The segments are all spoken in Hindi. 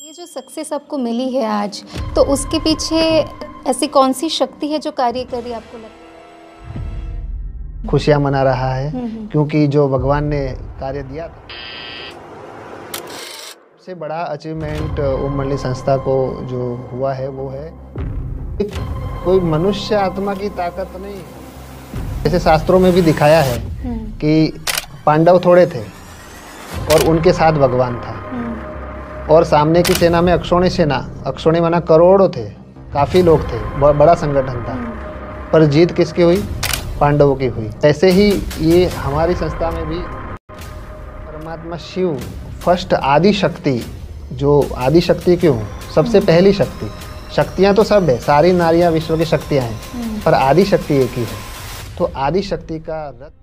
ये जो सक्सेस आपको मिली है आज, तो उसके पीछे ऐसी कौन सी शक्ति है जो कार्य कर रही है आपको लगता है? खुशियाँ मना रहा है क्योंकि जो भगवान ने कार्य दिया था। सबसे बड़ा अचीवमेंट ओम मंडली संस्था को जो हुआ है वो है कोई मनुष्य आत्मा की ताकत नहीं है। जैसे शास्त्रों में भी दिखाया है कि पांडव थोड़े थे और उनके साथ भगवान था और सामने की सेना में अक्षौणी माना करोड़ों थे, काफ़ी लोग थे, बड़ा संगठन था, पर जीत किसकी हुई? पांडवों की हुई। ऐसे ही ये हमारी संस्था में भी परमात्मा शिव फर्स्ट आदि शक्ति, जो आदि शक्ति क्यों? सबसे पहली शक्ति। शक्तियाँ तो सब है, सारी नारियाँ विश्व की शक्तियाँ हैं, पर आदि शक्ति एक ही है। तो आदि शक्ति का रथ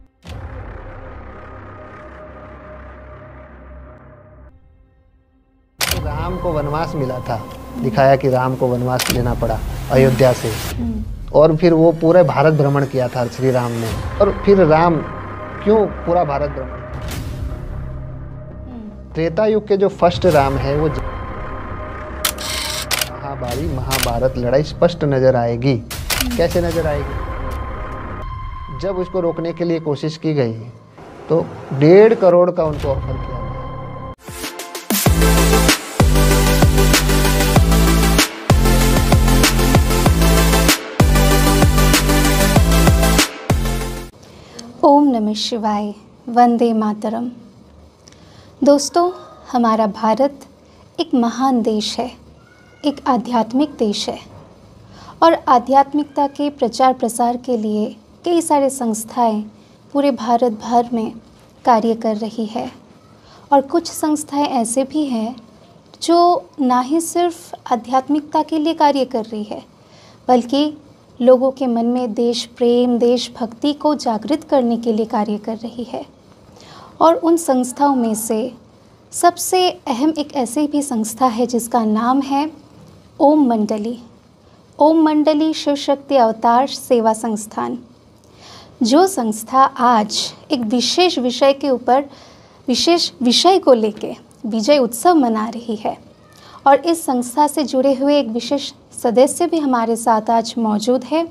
राम को वनवास मिला था, दिखाया कि राम को वनवास लेना पड़ा अयोध्या से, और फिर वो पूरे भारत भ्रमण किया था श्री राम ने। और फिर राम क्यों पूरा भारत भ्रमण? त्रेता युग के जो फर्स्ट राम है वो महाभारत लड़ाई स्पष्ट नजर आएगी। कैसे नजर आएगी? जब उसको रोकने के लिए कोशिश की गई तो 1.5 करोड़ का उनको ऑफर किया। ओम नमः शिवाय, वंदे मातरम। दोस्तों, हमारा भारत एक महान देश है, एक आध्यात्मिक देश है और आध्यात्मिकता के प्रचार प्रसार के लिए कई सारे संस्थाएं पूरे भारत भर में कार्य कर रही है। और कुछ संस्थाएं ऐसे भी हैं जो ना ही सिर्फ आध्यात्मिकता के लिए कार्य कर रही है, बल्कि लोगों के मन में देश प्रेम, देशभक्ति को जागृत करने के लिए कार्य कर रही है। और उन संस्थाओं में से सबसे अहम एक ऐसी भी संस्था है जिसका नाम है ओम मंडली। ओम मंडली शिव शक्ति अवतार सेवा संस्थान, जो संस्था आज एक विशेष विषय के ऊपर विशेष विषय को लेके विजय उत्सव मना रही है। और इस संस्था से जुड़े हुए एक विशेष सदस्य भी हमारे साथ आज मौजूद है।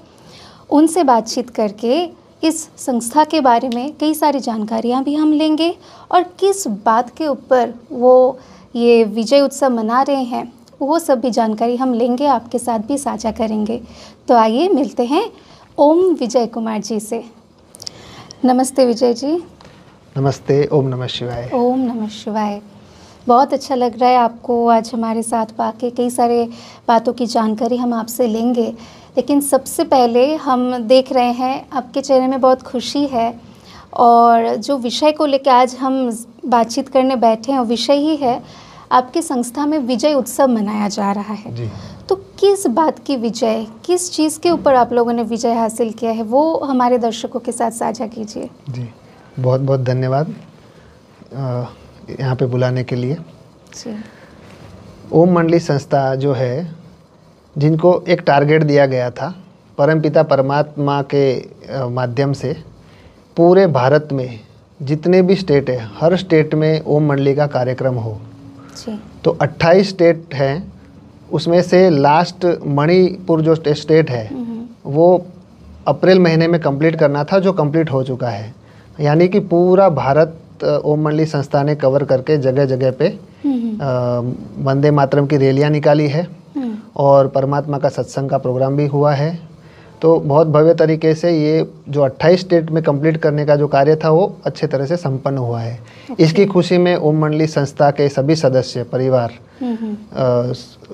उनसे बातचीत करके इस संस्था के बारे में कई सारी जानकारियां भी हम लेंगे और किस बात के ऊपर वो ये विजय उत्सव मना रहे हैं वो सब भी जानकारी हम लेंगे, आपके साथ भी साझा करेंगे। तो आइए मिलते हैं ओम विजय कुमार जी से। नमस्ते विजय जी। नमस्ते। ओम नमः शिवाय। ओम नमः शिवाय। बहुत अच्छा लग रहा है आपको आज हमारे साथ पाके। कई सारे बातों की जानकारी हम आपसे लेंगे, लेकिन सबसे पहले हम देख रहे हैं आपके चेहरे में बहुत खुशी है और जो विषय को लेकर आज हम बातचीत करने बैठे हैं वो विषय ही है, आपकी संस्था में विजय उत्सव मनाया जा रहा है जी। तो किस बात की विजय, किस चीज़ के ऊपर आप लोगों ने विजय हासिल किया है, वो हमारे दर्शकों के साथ साझा कीजिए। जी, बहुत बहुत धन्यवाद यहाँ पे बुलाने के लिए। ओम मंडली संस्था जो है, जिनको एक टारगेट दिया गया था परमपिता परमात्मा के माध्यम से, पूरे भारत में जितने भी स्टेट है, हर स्टेट में ओम मंडली का कार्यक्रम हो। तो 28 स्टेट हैं, उसमें से लास्ट मणिपुर जो स्टेट है वो अप्रैल महीने में कंप्लीट करना था, जो कंप्लीट हो चुका है। यानी कि पूरा भारत ओम मंडली संस्था ने कवर करके जगह जगह पे वंदे मातरम की रैलियाँ निकाली है और परमात्मा का सत्संग का प्रोग्राम भी हुआ है। तो बहुत भव्य तरीके से ये जो 28 स्टेट में कंप्लीट करने का जो कार्य था वो अच्छे तरह से संपन्न हुआ है। इसकी खुशी में ओम मंडली संस्था के सभी सदस्य परिवार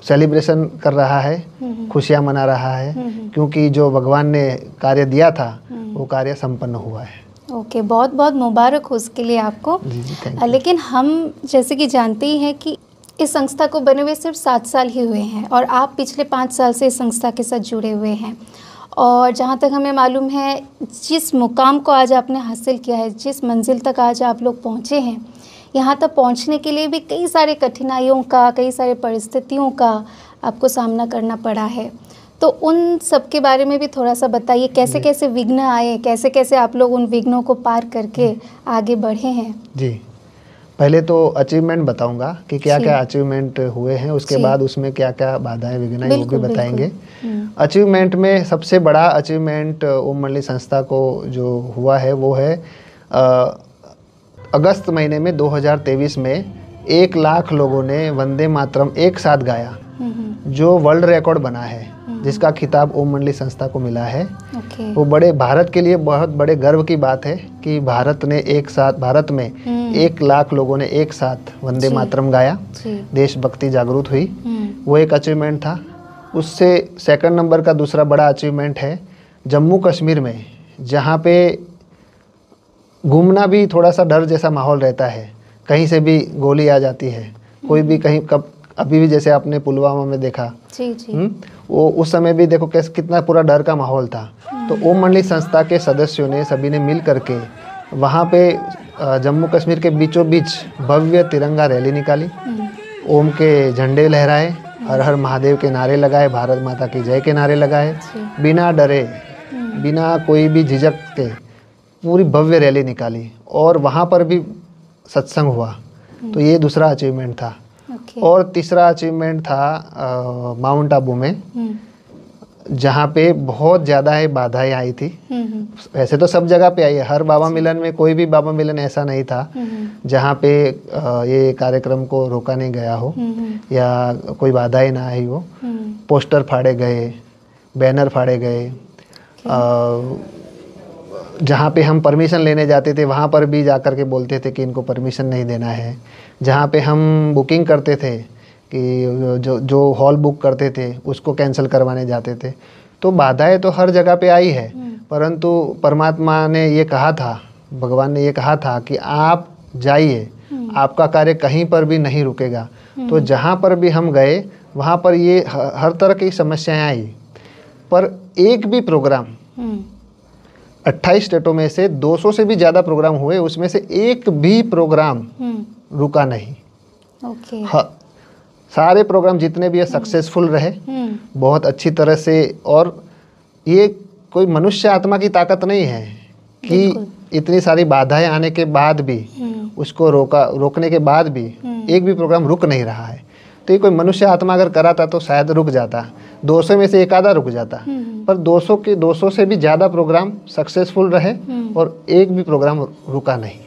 सेलिब्रेशन कर रहा है, खुशियाँ मना रहा है, क्योंकि जो भगवान ने कार्य दिया था वो कार्य संपन्न हुआ है। ओके, बहुत बहुत मुबारक हो उसके लिए आपको। लेकिन हम जैसे कि जानते ही हैं कि इस संस्था को बने हुए सिर्फ 7 साल ही हुए हैं और आप पिछले 5 साल से इस संस्था के साथ जुड़े हुए हैं। और जहाँ तक हमें मालूम है, जिस मुकाम को आज आपने हासिल किया है, जिस मंजिल तक आज आप लोग पहुँचे हैं, यहाँ तक पहुँचने के लिए भी कई सारे कठिनाइयों का, कई सारे परिस्थितियों का आपको सामना करना पड़ा है। तो उन सब के बारे में भी थोड़ा सा बताइए, कैसे कैसे विघ्न आए, कैसे कैसे आप लोग उन विघ्नों को पार करके आगे बढ़े हैं। जी, पहले तो अचीवमेंट बताऊंगा कि क्या जी। क्या अचीवमेंट हुए हैं, उसके जी। बाद उसमें क्या क्या बाधाएं विघ्न आई वो भी बिल्कुल, बताएंगे। बिल्कुल। अचीवमेंट में सबसे बड़ा अचीवमेंट ओम मंडली संस्था को जो हुआ है वो है अगस्त महीने में 2023 में 1 लाख लोगों ने वंदे मातरम एक साथ गाया, जो वर्ल्ड रिकॉर्ड बना है, जिसका खिताब ओम मंडली संस्था को मिला है। ओके। वो बड़े भारत के लिए बहुत बड़े गर्व की बात है कि भारत में 1 लाख लोगों ने एक साथ वंदे जी। मातरम गाया, जी। देशभक्ति जागृत हुई। वो एक अचीवमेंट था। उससे सेकंड नंबर का दूसरा बड़ा अचीवमेंट है जम्मू कश्मीर में, जहाँ पे घूमना भी थोड़ा सा डर जैसा माहौल रहता है, कहीं से भी गोली आ जाती है, कोई भी कहीं कब अभी भी जैसे आपने पुलवामा में देखा। जी जी। वो उस समय भी देखो कैसे कितना पूरा डर का माहौल था। तो ओम मंडली संस्था के सदस्यों ने सभी ने मिल करके वहाँ पे जम्मू कश्मीर के बीचों बीच भव्य तिरंगा रैली निकाली, ओम के झंडे लहराए, हर हर महादेव के नारे लगाए, भारत माता की जय के नारे लगाए, बिना डरे बिना कोई भी झिझक के पूरी भव्य रैली निकाली, और वहाँ पर भी सत्संग हुआ। तो ये दूसरा अचीवमेंट था। ओके। और तीसरा अचीवमेंट था माउंट आबू में, जहाँ पे बहुत ज़्यादा है बाधाएं आई थी। वैसे तो सब जगह पे आई है, हर बाबा मिलन में कोई भी बाबा मिलन ऐसा नहीं था जहाँ पे ये कार्यक्रम को रोका नहीं गया हो या कोई बाधाएं ना आई हो। पोस्टर फाड़े गए, बैनर फाड़े गए, जहाँ पे हम परमिशन लेने जाते थे वहाँ पर भी जाकर के बोलते थे कि इनको परमिशन नहीं देना है। जहाँ पे हम बुकिंग करते थे कि जो हॉल बुक करते थे उसको कैंसिल करवाने जाते थे। तो बाधाएं तो हर जगह पे आई है, परंतु परमात्मा ने ये कहा था, भगवान ने ये कहा था कि आप जाइए, आपका कार्य कहीं पर भी नहीं रुकेगा। तो जहाँ पर भी हम गए वहाँ पर ये हर तरह की समस्याएं आई, पर एक भी प्रोग्राम 28 स्टेटों में से 200 से भी ज़्यादा प्रोग्राम हुए, उसमें से एक भी प्रोग्राम रुका नहीं। ओके। सारे प्रोग्राम जितने भी है सक्सेसफुल रहे, बहुत अच्छी तरह से। और ये कोई मनुष्य आत्मा की ताकत नहीं है कि इतनी सारी बाधाएं आने के बाद भी उसको रोकने के बाद भी एक भी प्रोग्राम रुक नहीं रहा है। तो ये कोई मनुष्य आत्मा अगर कराता तो शायद रुक जाता, 200 में से एक आधा रुक जाता, पर 200 से भी ज़्यादा प्रोग्राम सक्सेसफुल रहे और एक भी प्रोग्राम रुका नहीं।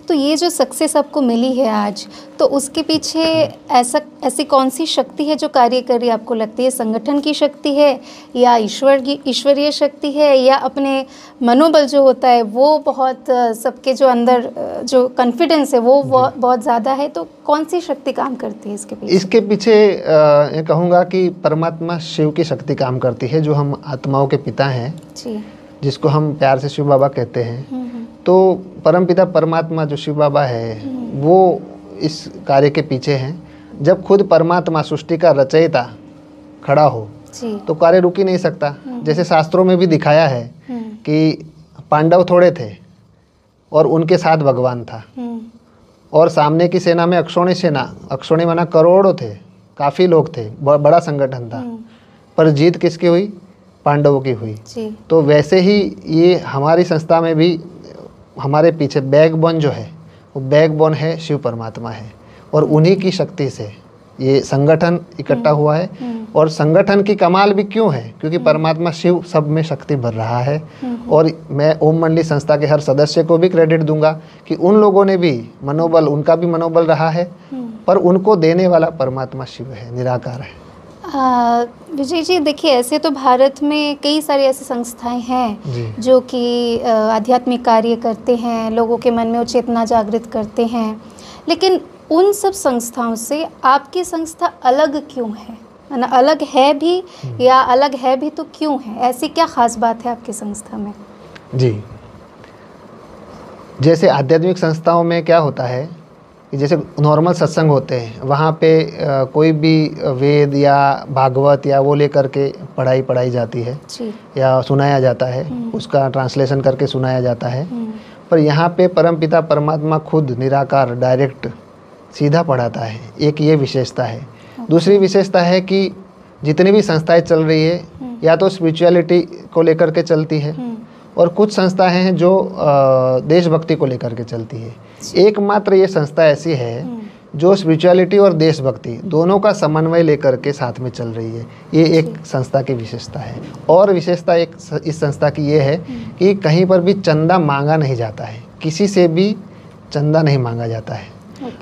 तो ये जो सक्सेस आपको मिली है आज, तो उसके पीछे ऐसी कौन सी शक्ति है जो कार्य कर रही है आपको लगती है? संगठन की शक्ति है या ईश्वरीय शक्ति है, या अपने मनोबल जो होता है वो बहुत सबके जो अंदर जो कॉन्फिडेंस है वो बहुत ज़्यादा है? तो कौन सी शक्ति काम करती है इसके पीछे? इसके पीछे ये कहूँगा कि परमात्मा शिव की शक्ति काम करती है, जो हम आत्माओं के पिता हैं जी, जिसको हम प्यार से शिव बाबा कहते हैं। तो परमपिता परमात्मा जो शिव बाबा है वो इस कार्य के पीछे हैं। जब खुद परमात्मा सृष्टि का रचयिता खड़ा हो जी, तो कार्य रुक ही नहीं सकता। जैसे शास्त्रों में भी दिखाया है कि पांडव थोड़े थे और उनके साथ भगवान था, और सामने की सेना में अक्षौणी माना करोड़ों थे, काफ़ी लोग थे, बड़ा संगठन था, पर जीत किसकी हुई? पांडवों की हुई। जी। तो वैसे ही ये हमारी संस्था में भी हमारे पीछे बैकबोन जो है वो बैकबोन है शिव परमात्मा है, और उन्हीं की शक्ति से ये संगठन इकट्ठा हुआ है। और संगठन की कमाल भी क्यों है? क्योंकि परमात्मा शिव सब में शक्ति भर रहा है। और मैं ओम मंडली संस्था के हर सदस्य को भी क्रेडिट दूंगा कि उन लोगों ने भी मनोबल, उनका भी मनोबल रहा है, पर उनको देने वाला परमात्मा शिव है, निराकार है। विजय जी, देखिए ऐसे तो भारत में कई सारी ऐसी संस्थाएं हैं जो कि आध्यात्मिक कार्य करते हैं, लोगों के मन में वो चेतना जागृत करते हैं, लेकिन उन सब संस्थाओं से आपकी संस्था अलग क्यों है? मतलब अलग है भी, या अलग है भी तो क्यों है? ऐसी क्या खास बात है आपकी संस्था में? जी, जैसे आध्यात्मिक संस्थाओं में क्या होता है कि जैसे नॉर्मल सत्संग होते हैं, वहाँ पे कोई भी वेद या भागवत या वो लेकर के पढ़ाई जाती है जी, या सुनाया जाता है, उसका ट्रांसलेशन करके सुनाया जाता है। पर यहाँ पे परमपिता परमात्मा खुद निराकार डायरेक्ट सीधा पढ़ाता है। एक ये विशेषता है। दूसरी विशेषता है कि जितनी भी संस्थाएं चल रही है या तो स्पिरिचुअलिटी को लेकर के चलती है, और कुछ संस्थाएं हैं जो देशभक्ति को लेकर के चलती है। एकमात्र ये संस्था ऐसी है जो स्पिरिचुअलिटी और देशभक्ति दोनों का समन्वय लेकर के साथ में चल रही है। ये एक संस्था की विशेषता है। और विशेषता एक इस संस्था की ये है कि कहीं पर भी चंदा मांगा नहीं जाता है, किसी से भी चंदा नहीं मांगा जाता है।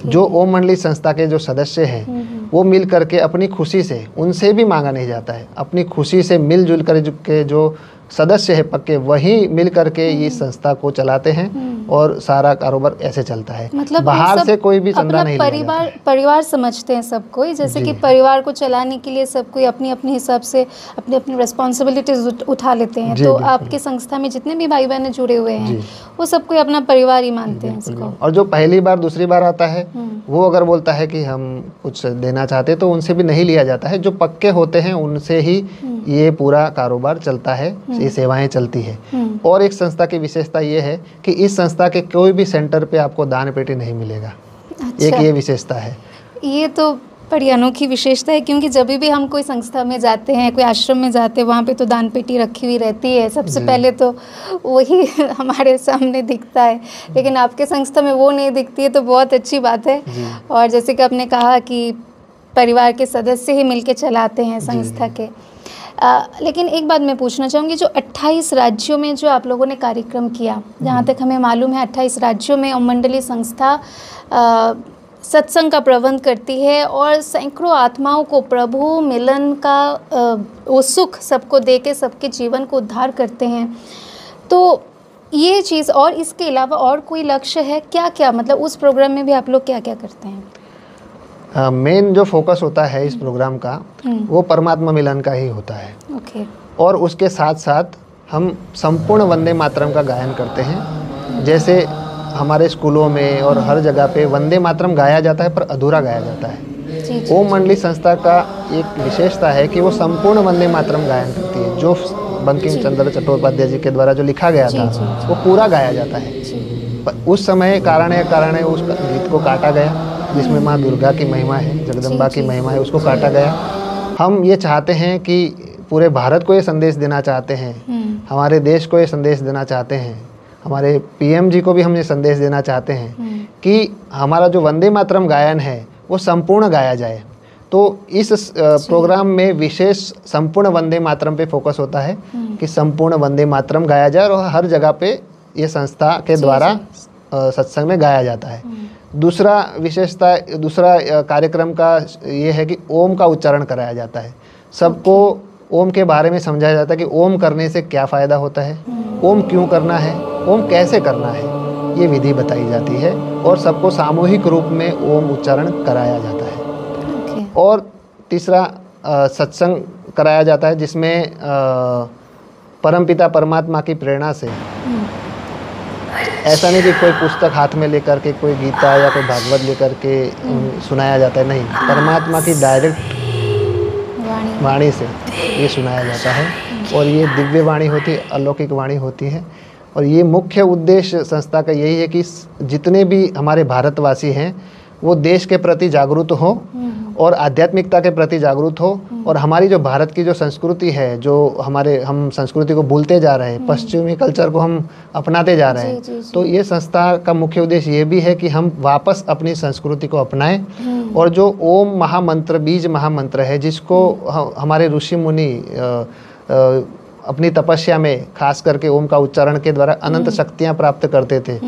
जो ओम मंडली संस्था के जो सदस्य हैं वो मिल करके अपनी खुशी से, उनसे भी मांगा नहीं जाता है, अपनी खुशी से मिलजुल कर के जो सदस्य है पक्के, वही मिल करके इस संस्था को चलाते हैं और सारा कारोबार ऐसे चलता है। मतलब बाहर से कोई भी चंदा नहीं लिया जाता है। परिवार समझते हैं सब कोई, जैसे कि परिवार को चलाने के लिए सब कोई अपनी अपने हिसाब से अपनी अपनी रिस्पॉन्सिबिलिटीज उठा लेते हैं। तो आपकी संस्था में जितने भी भाई बहन जुड़े हुए हैं वो सब कोई अपना परिवार ही मानते हैं इसको। और जो पहली बार दूसरी बार आता है वो अगर बोलता है कि हम कुछ देना चाहते हैं तो उनसे भी नहीं लिया जाता है। जो पक्के होते हैं उनसे ही ये पूरा कारोबार चलता है, ये सेवाएं चलती है। और एक संस्था की विशेषता ये है कि इस संस्था के कोई भी सेंटर पे आपको दान पेटी नहीं मिलेगा। एक ये विशेषता है। ये तो बड़ी अनोखी विशेषता है, क्योंकि जब भी हम कोई संस्था में जाते हैं, कोई आश्रम में जाते हैं, वहाँ पे तो दान पेटी रखी हुई रहती है। सबसे पहले तो वही हमारे सामने दिखता है, लेकिन आपके संस्था में वो नहीं दिखती है, तो बहुत अच्छी बात है। और जैसे कि आपने कहा कि परिवार के सदस्य ही मिलके चलाते हैं संस्था के। लेकिन एक बात मैं पूछना चाहूँगी, जो 28 राज्यों में जो आप लोगों ने कार्यक्रम किया, जहाँ तक हमें मालूम है 28 राज्यों में ओम मंडली संस्था सत्संग का प्रबंध करती है और सैकड़ों आत्माओं को प्रभु मिलन का वो सुख सबको दे के सबके जीवन को उद्धार करते हैं। तो ये चीज़, और इसके अलावा और कोई लक्ष्य है क्या क्या, मतलब उस प्रोग्राम में भी आप लोग क्या क्या करते हैं? मेन जो फोकस होता है इस प्रोग्राम का वो परमात्मा मिलन का ही होता है। और उसके साथ साथ हम संपूर्ण वंदे मातरम का गायन करते हैं। जैसे हमारे स्कूलों में और हर जगह पे वंदे मातरम गाया जाता है पर अधूरा गाया जाता है। ओम मंडली संस्था का एक विशेषता है कि वो संपूर्ण वंदे मातरम गायन करती है। जो बंकिम चंद्र चट्टोपाध्याय जी के द्वारा जो लिखा गया था वो पूरा गाया जाता है। उस समय कारण उस गीत को काटा गया, जिसमें माँ दुर्गा की महिमा है, जगदम्बा की महिमा है, उसको काटा गया। हम ये चाहते हैं कि पूरे भारत को ये संदेश देना चाहते हैं, हमारे देश को ये संदेश देना चाहते हैं, हमारे पीएम जी को भी हम ये संदेश देना चाहते हैं कि हमारा जो वंदे मातरम गायन है वो संपूर्ण गाया जाए। तो इस प्रोग्राम में विशेष संपूर्ण वंदे मातरम पे फोकस होता है कि संपूर्ण वंदे मातरम गाया जाए और हर जगह पे ये संस्था के द्वारा सत्संग में गाया जाता है। दूसरा कार्यक्रम का ये है कि ओम का उच्चारण कराया जाता है। सबको ओम के बारे में समझाया जाता है कि ओम करने से क्या फ़ायदा होता है, ओम क्यों करना है, ओम कैसे करना है, ये विधि बताई जाती है और सबको सामूहिक रूप में ओम उच्चारण कराया जाता है। और तीसरा सत्संग कराया जाता है, जिसमें परमपिता परमात्मा की प्रेरणा से, ऐसा नहीं कि कोई पुस्तक हाथ में लेकर के कोई गीता या कोई भागवत लेकर के सुनाया जाता है, नहीं, परमात्मा की डायरेक्ट वाणी से ये सुनाया जाता है। और ये दिव्य वाणी होती है, अलौकिक वाणी होती है। और ये मुख्य उद्देश्य संस्था का यही है कि जितने भी हमारे भारतवासी हैं वो देश के प्रति जागरूक हो और आध्यात्मिकता के प्रति जागरूक हो। और हमारी जो भारत की जो संस्कृति है, जो हम संस्कृति को भूलते जा रहे हैं, पश्चिमी कल्चर को हम अपनाते जा रहे हैं। तो ये संस्था का मुख्य उद्देश्य ये भी है कि हम वापस अपनी संस्कृति को अपनाएं। और जो ओम महामंत्र, बीज महामंत्र है, जिसको हमारे ऋषि मुनि अपनी तपस्या में खास करके ओम का उच्चारण के द्वारा अनंत शक्तियाँ प्राप्त करते थे,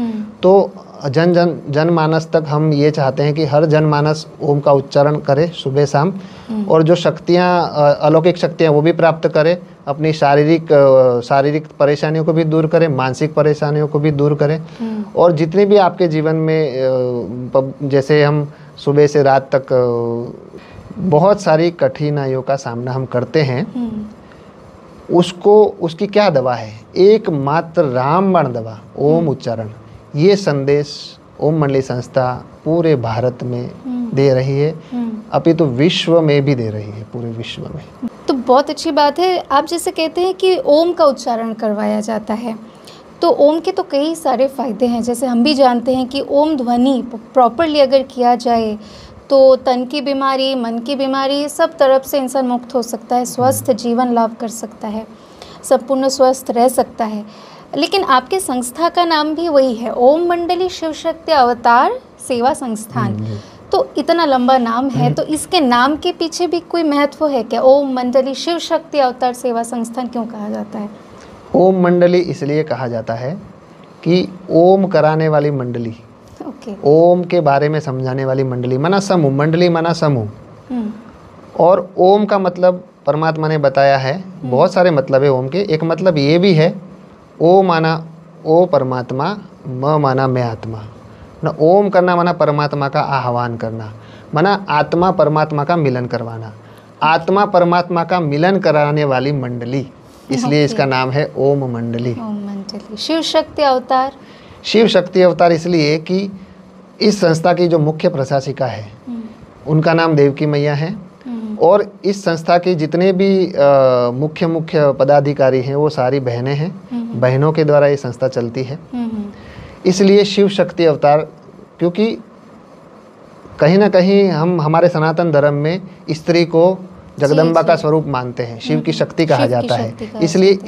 तो जनमानस तक हम ये चाहते हैं कि हर जनमानस ओम का उच्चारण करे सुबह शाम। और जो शक्तियाँ, अलौकिक शक्तियाँ, वो भी प्राप्त करे, अपनी शारीरिक परेशानियों को भी दूर करे, मानसिक परेशानियों को भी दूर करे। और जितने भी आपके जीवन में, जैसे हम सुबह से रात तक बहुत सारी कठिनाइयों का सामना हम करते हैं, उसकी क्या दवा है? एकमात्र रामबाण दवा, ओम उच्चारण। ये संदेश ओम मंडली संस्था पूरे भारत में दे रही है, अपितु विश्व में भी दे रही है, पूरे विश्व में। तो बहुत अच्छी बात है। आप जैसे कहते हैं कि ओम का उच्चारण करवाया जाता है, तो ओम के तो कई सारे फ़ायदे हैं। जैसे हम भी जानते हैं कि ओम ध्वनि प्रॉपरली अगर किया जाए तो तन की बीमारी, मन की बीमारी, सब तरफ से इंसान मुक्त हो सकता है, स्वस्थ जीवन लाभ कर सकता है, संपूर्ण स्वस्थ रह सकता है। लेकिन आपके संस्था का नाम भी वही है, ओम मंडली शिव शक्ति अवतार सेवा संस्थान। तो इतना लंबा नाम है, तो इसके नाम के पीछे भी कोई महत्व है क्या? ओम मंडली शिव शक्ति अवतार सेवा संस्थान क्यों कहा जाता है? ओम मंडली इसलिए कहा जाता है कि ओम कराने वाली मंडली, ओके। ओम के बारे में समझाने वाली मंडली, माना समूह, मंडली माना समूह। और ओम का मतलब परमात्मा ने बताया है, बहुत सारे मतलब है ओम के। एक मतलब ये भी है, ओ माना ओ परमात्मा, म माना मैं आत्मा। ना ओम करना माना परमात्मा का आह्वान करना, माना आत्मा परमात्मा का मिलन करवाना, आत्मा परमात्मा का मिलन कराने वाली मंडली, इसलिए इसका नाम है ओम मंडली। ओम मंडली शिव शक्ति अवतार। शिव शक्ति अवतार इसलिए कि इस संस्था की जो मुख्य प्रशासिका है उनका नाम देवकी मैया है, और इस संस्था की जितने भी मुख्य पदाधिकारी हैं वो सारी बहनें हैं। बहनों के द्वारा ये संस्था चलती है, इसलिए शिव शक्ति अवतार। क्योंकि कहीं ना कहीं हम हमारे सनातन धर्म में स्त्री को जगदम्बा का स्वरूप मानते हैं, शिव की शक्ति कहा जाता है। इसलिए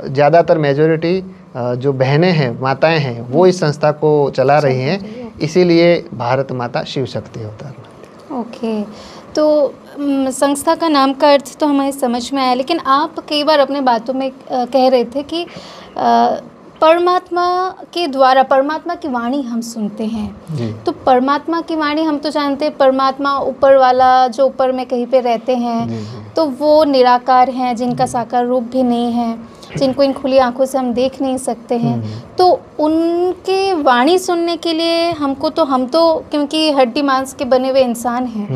ज़्यादातर मेजॉरिटी जो बहनें हैं, माताएं हैं, वो इस संस्था को चला रही हैं, इसीलिए भारत माता शिव शक्ति अवतार। ओके, तो संस्था का नाम का अर्थ तो हमें समझ में आया, लेकिन आप कई बार अपने बातों में कह रहे थे कि परमात्मा के द्वारा, परमात्मा की वाणी हम सुनते हैं। तो परमात्मा की वाणी हम तो जानते हैं, परमात्मा ऊपर वाला जो ऊपर में कहीं पे रहते हैं, तो वो निराकार हैं, जिनका साकार रूप भी नहीं है, जिनको इन खुली आंखों से हम देख नहीं सकते हैं। तो उनके वाणी सुनने के लिए हम तो क्योंकि हड्डी मांस के बने हुए इंसान हैं,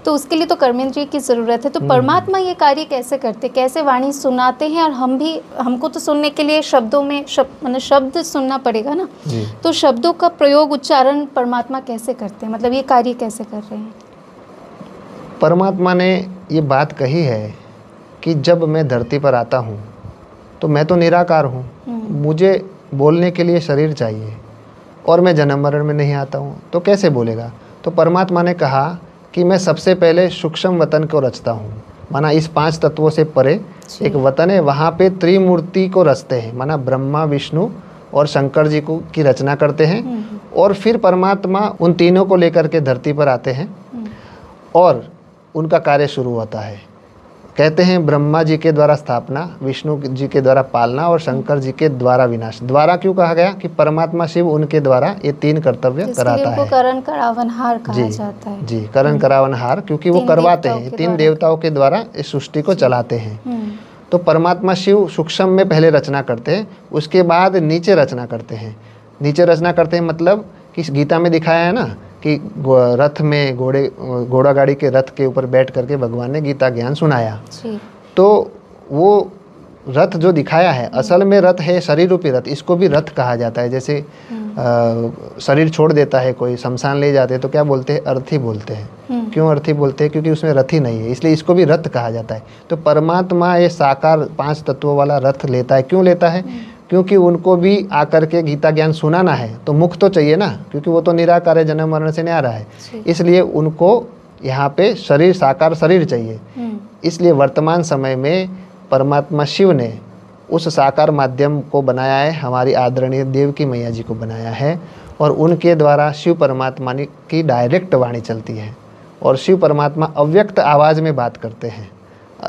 तो उसके लिए तो कर्मेंद्रिय की ज़रूरत है। तो परमात्मा ये कार्य कैसे करते, कैसे वाणी सुनाते हैं? और हमको तो सुनने के लिए शब्दों में शब्द सुनना पड़ेगा ना, तो शब्दों का प्रयोग, उच्चारण परमात्मा कैसे करते हैं, मतलब ये कार्य कैसे कर रहे हैं? परमात्मा ने ये बात कही है कि जब मैं धरती पर आता हूँ तो मैं तो निराकार हूँ, मुझे बोलने के लिए शरीर चाहिए, और मैं जन्म मरण में नहीं आता हूँ, तो कैसे बोलेगा? तो परमात्मा ने कहा कि मैं सबसे पहले सूक्ष्म वतन को रचता हूँ, माना इस 5 तत्वों से परे एक वतन है, वहाँ पे त्रिमूर्ति को रचते हैं, माना ब्रह्मा, विष्णु और शंकर जी को की रचना करते हैं, और फिर परमात्मा उन तीनों को लेकर के धरती पर आते हैं और उनका कार्य शुरू होता है। कहते हैं ब्रह्मा जी के द्वारा स्थापना, विष्णु जी के द्वारा पालना और शंकर जी के द्वारा विनाश। द्वारा क्यों कहा गया? कि परमात्मा शिव उनके द्वारा ये 3 कर्तव्य कराता है। करण करावनहार कहा जाता है। जी, करण करावनहार, क्योंकि वो करवाते हैं, 3 देवताओं के द्वारा इस सृष्टि को चलाते हैं। तो परमात्मा शिव सूक्ष्म में पहले रचना करते हैं, उसके बाद नीचे रचना करते हैं। नीचे रचना करते हैं मतलब कि गीता में दिखाया है ना कि रथ में घोड़ा गाड़ी के रथ के ऊपर बैठ करके भगवान ने गीता ज्ञान सुनाया। तो वो रथ जो दिखाया है, असल में रथ है शरीर रूपी रथ, इसको भी रथ कहा जाता है। जैसे शरीर छोड़ देता है कोई, शमशान ले जाते हैं तो क्या बोलते हैं? अर्थी बोलते हैं। क्यों अर्थी बोलते हैं? क्योंकि उसमें रथ ही नहीं है, इसलिए इसको भी रथ कहा जाता है। तो परमात्मा ये साकार 5 तत्वों वाला रथ लेता है। क्यों लेता है? क्योंकि उनको भी आकर के गीता ज्ञान सुनाना है, तो मुख तो चाहिए ना, क्योंकि वो तो निराकार है, जन्म मरण से न्यारा है, इसलिए उनको यहाँ पे शरीर, साकार शरीर चाहिए। इसलिए वर्तमान समय में परमात्मा शिव ने उस साकार माध्यम को बनाया है, हमारी आदरणीय देवकी मैया जी को बनाया है, और उनके द्वारा शिव परमात्मा की डायरेक्ट वाणी चलती है। और शिव परमात्मा अव्यक्त आवाज़ में बात करते हैं।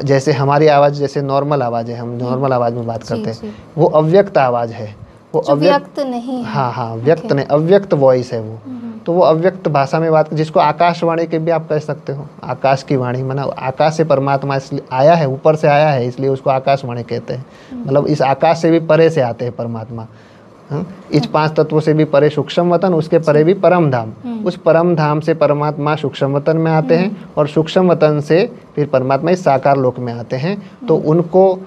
जैसे हमारी आवाज़ जैसे नॉर्मल आवाज़ है, हम नॉर्मल आवाज़ में बात करते हैं, वो अव्यक्त आवाज़ है, वो अव्यक्त नहीं है। हाँ, व्यक्त नहीं, अव्यक्त वॉइस है वो। तो वो अव्यक्त भाषा में बात, जिसको आकाशवाणी के भी आप कह सकते हो, आकाश की वाणी, माना आकाश से परमात्मा इसलिए आया है, ऊपर से आया है, इसलिए उसको आकाशवाणी कहते हैं। मतलब इस आकाश से भी परे से आते हैं परमात्मा। इस 5 तत्वों से भी परे सूक्ष्म वतन, उसके परे भी परम धाम। उस परम धाम से परमात्मा सूक्ष्म वतन में आते हैं, और सूक्ष्म वतन से फिर परमात्मा इस साकार लोक में आते हैं। तो उनको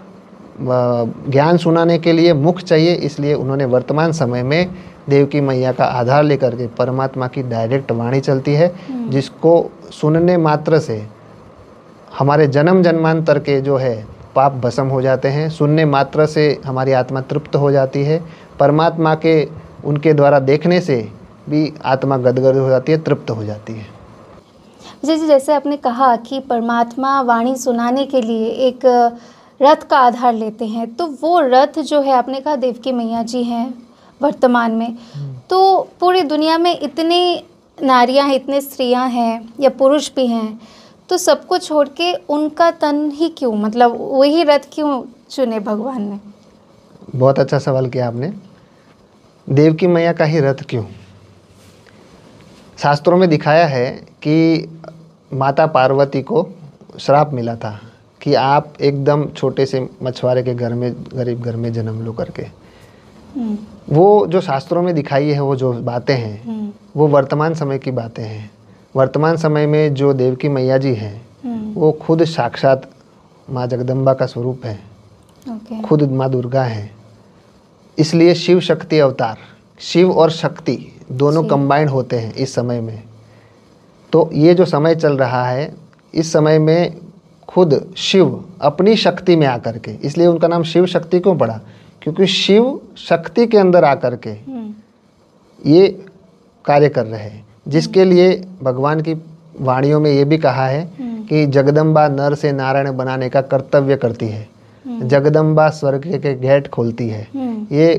ज्ञान सुनाने के लिए मुख चाहिए, इसलिए उन्होंने वर्तमान समय में देवकी मैया का आधार लेकर के परमात्मा की डायरेक्ट वाणी चलती है, जिसको सुनने मात्र से हमारे जन्म जन्मांतर के जो है पाप भस्म हो जाते हैं। सुनने मात्र से हमारी आत्मा तृप्त हो जाती है। परमात्मा के उनके द्वारा देखने से भी आत्मा गदगद हो जाती है, तृप्त हो जाती है। जी, जैसे आपने कहा कि परमात्मा वाणी सुनाने के लिए एक रथ का आधार लेते हैं, तो वो रथ जो है, आपने कहा देवकी मैया जी हैं वर्तमान में, तो पूरी दुनिया में इतनी नारियां हैं, इतने स्त्रियां हैं या पुरुष भी हैं, तो सबको छोड़ के उनका तन ही क्यों, मतलब वही रथ क्यों चुने भगवान ने? बहुत अच्छा सवाल किया आपने। देवकी मैया का ही रथ क्यों? शास्त्रों में दिखाया है कि माता पार्वती को श्राप मिला था कि आप एकदम छोटे से मछुआरे के घर में, गरीब घर में जन्म लो करके। वो जो शास्त्रों में दिखाई है, वो जो बातें हैं, वो वर्तमान समय की बातें हैं। वर्तमान समय में जो देवकी मैया जी हैं, वो खुद साक्षात माँ जगदम्बा का स्वरूप है, खुद माँ दुर्गा हैं। इसलिए शिव शक्ति अवतार, शिव और शक्ति दोनों कंबाइंड होते हैं इस समय में। तो ये जो समय चल रहा है, इस समय में खुद शिव अपनी शक्ति में आकर के, इसलिए उनका नाम शिव शक्ति क्यों पड़ा? क्योंकि शिव शक्ति के अंदर आकर के ये कार्य कर रहे हैं, जिसके लिए भगवान की वाणियों में ये भी कहा है कि जगदम्बा नर से नारायण बनाने का कर्तव्य करती है, जगदम्बा स्वर्ग के गेट खोलती है। ये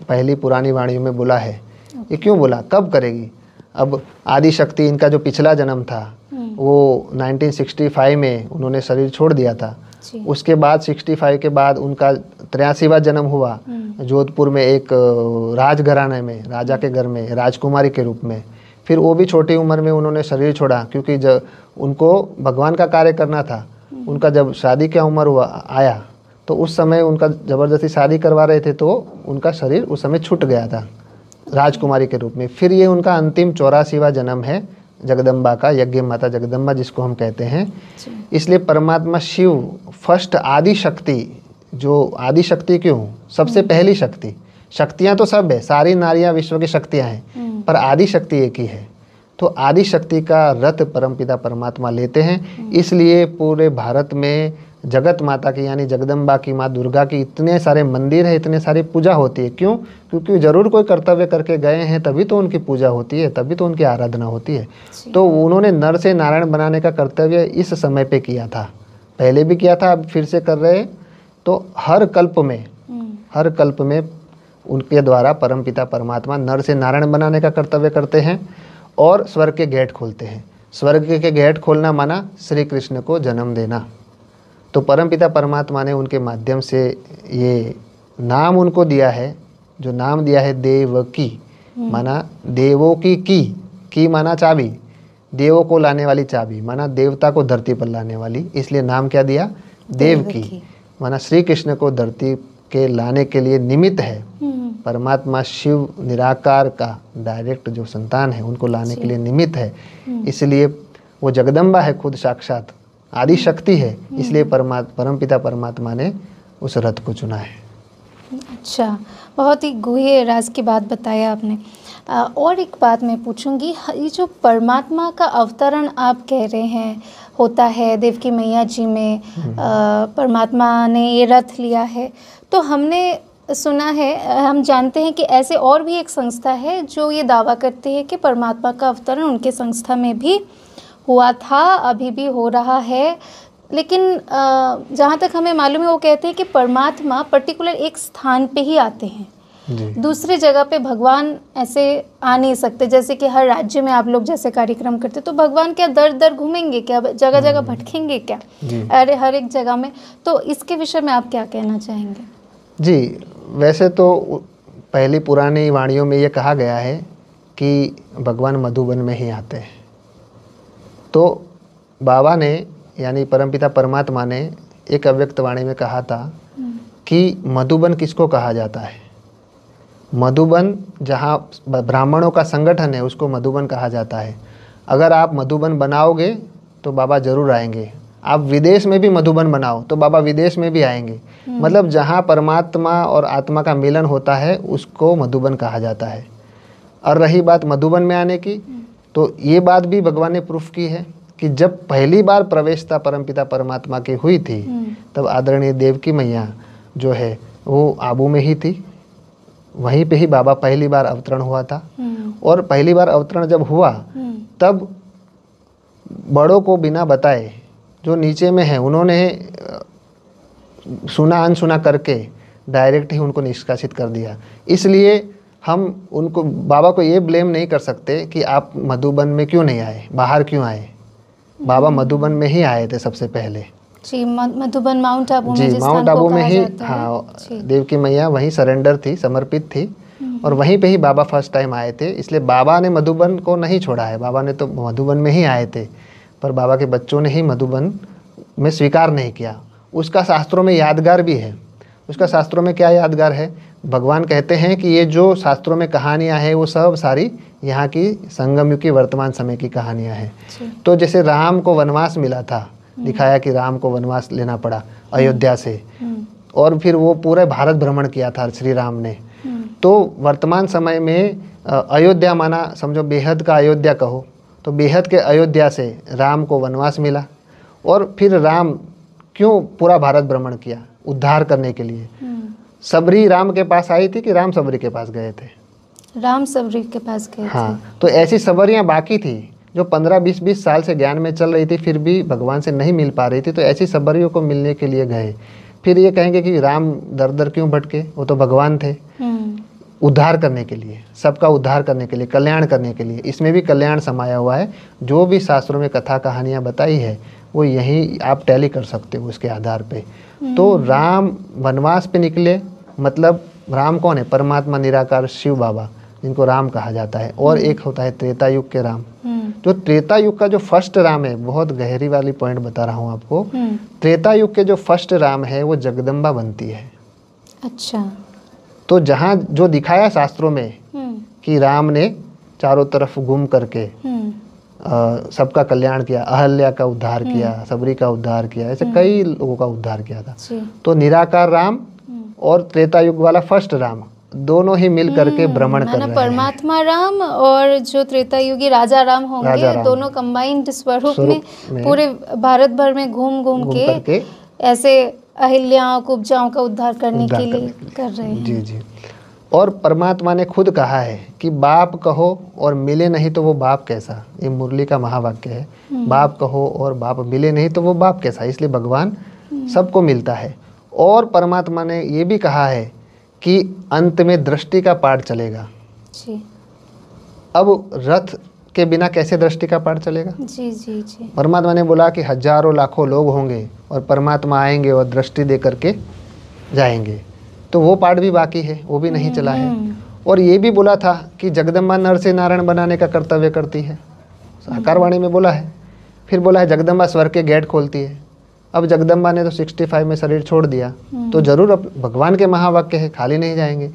पहली पुरानी वाणियों में बोला है। ये क्यों बोला, कब करेगी? अब आदि शक्ति, इनका जो पिछला जन्म था वो 1965 में उन्होंने शरीर छोड़ दिया था। उसके बाद 65 के बाद उनका 83वां जन्म हुआ जोधपुर में, एक राजघराने में, राजा के घर में राजकुमारी के रूप में। फिर वो भी छोटी उम्र में उन्होंने शरीर छोड़ा, क्योंकि जब उनको भगवान का कार्य करना था। उनका जब शादी का उम्र हुआ आया, तो उस समय उनका ज़बरदस्ती शादी करवा रहे थे, तो उनका शरीर उस समय छूट गया था राजकुमारी के रूप में। फिर ये उनका अंतिम 84वां जन्म है जगदम्बा का, यज्ञ माता जगदम्बा जिसको हम कहते हैं। इसलिए परमात्मा शिव फर्स्ट आदि शक्ति, जो आदि शक्ति क्यों? सबसे पहली शक्ति। शक्तियाँ तो सब है, सारी नारियाँ विश्व की शक्तियाँ हैं, पर आदि शक्ति एक ही है। तो आदि शक्ति का रथ परमपिता परमात्मा लेते हैं। इसलिए पूरे भारत में जगत माता की, यानी जगदम्बा की, माँ दुर्गा की इतने सारे मंदिर है, इतने सारी पूजा होती है। क्यों? क्योंकि ज़रूर कोई कर्तव्य करके गए हैं, तभी तो उनकी पूजा होती है, तभी तो उनकी आराधना होती है। तो उन्होंने नर से नारायण बनाने का कर्तव्य इस समय पे किया था, पहले भी किया था, अब फिर से कर रहे हैं। तो हर कल्प में उनके द्वारा परमपिता परमात्मा नर से नारायण बनाने का कर्तव्य करते हैं और स्वर्ग के गेट खोलते हैं। स्वर्ग के गेट खोलना माना श्री कृष्ण को जन्म देना। तो परमपिता परमात्मा ने उनके माध्यम से ये नाम उनको दिया है, जो नाम दिया है देवकी, माना देवों की माना चाबी, देवों को लाने वाली चाबी, माना देवता को धरती पर लाने वाली। इसलिए नाम क्या दिया? देवकी, माना श्री कृष्ण को धरती के लाने के लिए निमित्त है। परमात्मा शिव निराकार का डायरेक्ट जो संतान है, उनको लाने के लिए निमित्त है। इसलिए वो जगदम्बा है, खुद साक्षात आदि शक्ति है। इसलिए परमपिता परमात्मा ने उस रथ को चुना है। अच्छा, बहुत ही गूढ़ राज की बात बताया आपने। और एक बात मैं पूछूंगी, ये जो परमात्मा का अवतरण आप कह रहे हैं होता है देवकी मैया जी में, परमात्मा ने ये रथ लिया है, तो हमने सुना है, हम जानते हैं कि ऐसे और भी एक संस्था है जो ये दावा करती है कि परमात्मा का अवतरण उनके संस्था में भी हुआ था, अभी भी हो रहा है। लेकिन जहाँ तक हमें मालूम है, वो कहते हैं कि परमात्मा पर्टिकुलर एक स्थान पे ही आते हैं, दूसरी जगह पे भगवान ऐसे आ नहीं सकते। जैसे कि हर राज्य में आप लोग जैसे कार्यक्रम करते, तो भगवान क्या दर दर घूमेंगे क्या, जगह जगह भटकेंगे क्या? अरे हर एक जगह में। तो इसके विषय में आप क्या कहना चाहेंगे? जी, वैसे तो पहली पुरानी वाणियों में ये कहा गया है कि भगवान मधुबन में ही आते हैं। तो बाबा ने, यानी परमपिता परमात्मा ने एक अव्यक्त वाणी में कहा था कि मधुबन किसको कहा जाता है? मधुबन जहाँ ब्राह्मणों का संगठन है, उसको मधुबन कहा जाता है। अगर आप मधुबन बनाओगे तो बाबा जरूर आएंगे। आप विदेश में भी मधुबन बनाओ तो बाबा विदेश में भी आएंगे। मतलब जहाँ परमात्मा और आत्मा का मिलन होता है, उसको मधुबन कहा जाता है। और रही बात मधुबन में आने की, तो ये बात भी भगवान ने प्रूफ की है कि जब पहली बार प्रवेशता परमपिता परमात्मा की हुई थी, तब आदरणीय देवकी मैया जो है वो आबू में ही थी, वहीं पे ही बाबा पहली बार अवतरण हुआ था। और पहली बार अवतरण जब हुआ, तब बड़ों को बिना बताए जो नीचे में है, उन्होंने सुना अनसुना करके डायरेक्ट ही उनको निष्कासित कर दिया। इसलिए हम उनको, बाबा को ये ब्लेम नहीं कर सकते कि आप मधुबन में क्यों नहीं आए, बाहर क्यों आए। बाबा मधुबन में ही आए थे सबसे पहले जी। मधुबन माउंट आबू में जी, जिस माउंट स्थान को आबू में कहा ही, जाता है। हाँ, जी। देवकी मैया वहीं सरेंडर थी, समर्पित थी, और वहीं पे ही बाबा फर्स्ट टाइम आए थे। इसलिए बाबा ने मधुबन को नहीं छोड़ा है, बाबा ने तो मधुबन में ही आए थे, पर बाबा के बच्चों ने ही मधुबन में स्वीकार नहीं किया। उसका शास्त्रों में यादगार भी है। उसका शास्त्रों में क्या यादगार है, भगवान कहते हैं कि ये जो शास्त्रों में कहानियाँ हैं वो सब सारी यहाँ की संगम युग की वर्तमान समय की कहानियाँ हैं। तो जैसे राम को वनवास मिला था, दिखाया कि राम को वनवास लेना पड़ा अयोध्या से, और फिर वो पूरे भारत भ्रमण किया था श्री राम ने। तो वर्तमान समय में अयोध्या माना समझो बेहद का अयोध्या कहो, तो बेहद के अयोध्या से राम को वनवास मिला, और फिर राम क्यों पूरा भारत भ्रमण किया, उद्धार करने के लिए। सबरी राम के पास आई थी कि राम सबरी के पास गए थे? राम सबरी के पास गए थे। हाँ, तो ऐसी सबरियाँ बाकी थी जो 15-20 साल से ज्ञान में चल रही थी, फिर भी भगवान से नहीं मिल पा रही थी, तो ऐसी सबरियों को मिलने के लिए गए। फिर ये कहेंगे कि राम दर दर क्यों भटके, वो तो भगवान थे, उद्धार करने के लिए, सबका उद्धार करने के लिए, कल्याण करने के लिए। इसमें भी कल्याण समाया हुआ है। जो भी शास्त्रों में कथा कहानियाँ बताई है वो यहीं आप टैली कर सकते हो उसके आधार पे। तो राम वनवास पे निकले, मतलब राम कौन है? परमात्मा निराकार शिव बाबा, जिनको राम कहा जाता है। और एक होता है त्रेता युग के राम। जो त्रेता युग का जो फर्स्ट राम है, बहुत गहरी वाली पॉइंट बता रहा हूँ आपको। त्रेता युग के जो फर्स्ट राम है वो जगदम्बा बनती है। अच्छा। तो जहाँ जो दिखाया शास्त्रों में कि राम ने चारों तरफ घूम करके सबका कल्याण किया, अहल्या का उद्धार किया, सबरी का उद्धार किया, ऐसे कई लोगों का उद्धार किया था। तो निराकार राम और त्रेता युग वाला फर्स्ट राम दोनों ही मिल करके भ्रमण कर रहे हैं। परमात्मा राम और जो त्रेता युगी राजा राम होंगे, दोनों कंबाइंड स्वरूप में पूरे भारत भर में घूम घूम के ऐसे अहिल्याओं कुब्जाओं का उद्धार करने के लिए कर रहे हैं। जी जी। और परमात्मा ने खुद कहा है कि बाप कहो और मिले नहीं तो वो बाप कैसा। ये मुरली का महावाक्य है, बाप कहो और बाप मिले नहीं तो वो बाप कैसा। इसलिए भगवान सबको मिलता है। और परमात्मा ने ये भी कहा है कि अंत में दृष्टि का पाठ चलेगा। जी। अब रथ के बिना कैसे दृष्टि का पाठ चलेगा? जी जी जी। परमात्मा ने बोला कि हजारों लाखों लोग होंगे और परमात्मा आएंगे और दृष्टि दे करके जाएंगे, तो वो पाठ भी बाकी है, वो भी नहीं चला है। और ये भी बोला था कि जगदम्बा नर से नारायण बनाने का कर्तव्य करती है, साकारवाणी में बोला है। फिर बोला है जगदम्बा स्वर्ग के गेट खोलती है। अब जगदम्बा ने तो 65 में शरीर छोड़ दिया, तो जरूर अब भगवान के महावाक्य है, खाली नहीं जाएंगे।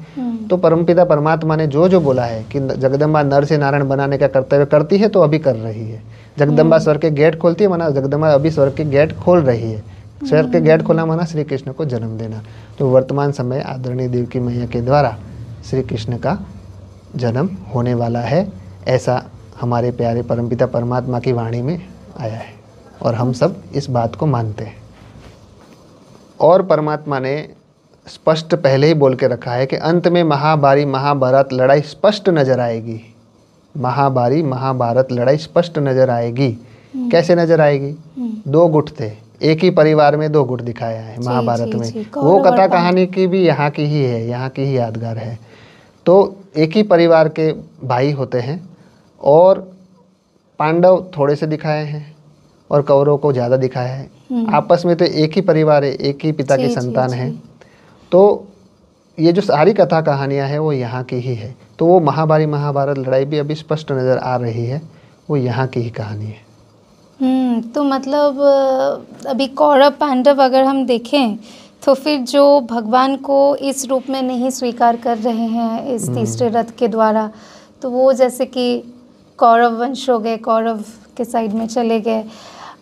तो परमपिता परमात्मा ने जो जो बोला है कि जगदम्बा नर से नारायण बनाने का कर्तव्य करती है, तो अभी कर रही है। जगदम्बा स्वर्ग के गेट खोलती है, माना जगदम्बा अभी स्वर्ग के गेट खोल रही है। स्वर्ग के गेट खोलना माना श्री कृष्ण को जन्म देना। तो वर्तमान समय आदरणीय देवकी मैया के द्वारा श्री कृष्ण का जन्म होने वाला है, ऐसा हमारे प्यारे परमपिता परमात्मा की वाणी में आया है, और हम सब इस बात को मानते हैं। और परमात्मा ने स्पष्ट पहले ही बोल के रखा है कि अंत में महाभारी महाभारत लड़ाई स्पष्ट नजर आएगी। महाभारी महाभारत लड़ाई स्पष्ट नजर आएगी। कैसे नजर आएगी? 2 गुट थे, एक ही परिवार में 2 गुट दिखाया है महाभारत में। वो कथा कहानी की भी यहाँ की ही है, यहाँ की ही यादगार है। तो एक ही परिवार के भाई होते हैं, और पांडव थोड़े से दिखाए हैं और कौरवों को ज़्यादा दिखाया है। आपस में तो एक ही परिवार है, एक ही पिता की संतान है। तो ये जो सारी कथा कहानियाँ हैं वो यहाँ की ही है। तो वो महाभारी महाभारत लड़ाई भी अभी स्पष्ट नज़र आ रही है, वो यहाँ की ही कहानी है। तो मतलब अभी कौरव पांडव अगर हम देखें तो फिर जो भगवान को इस रूप में नहीं स्वीकार कर रहे हैं इस तीसरे रथ के द्वारा, तो वो जैसे कि कौरव वंश हो गए, कौरव के साइड में चले गए,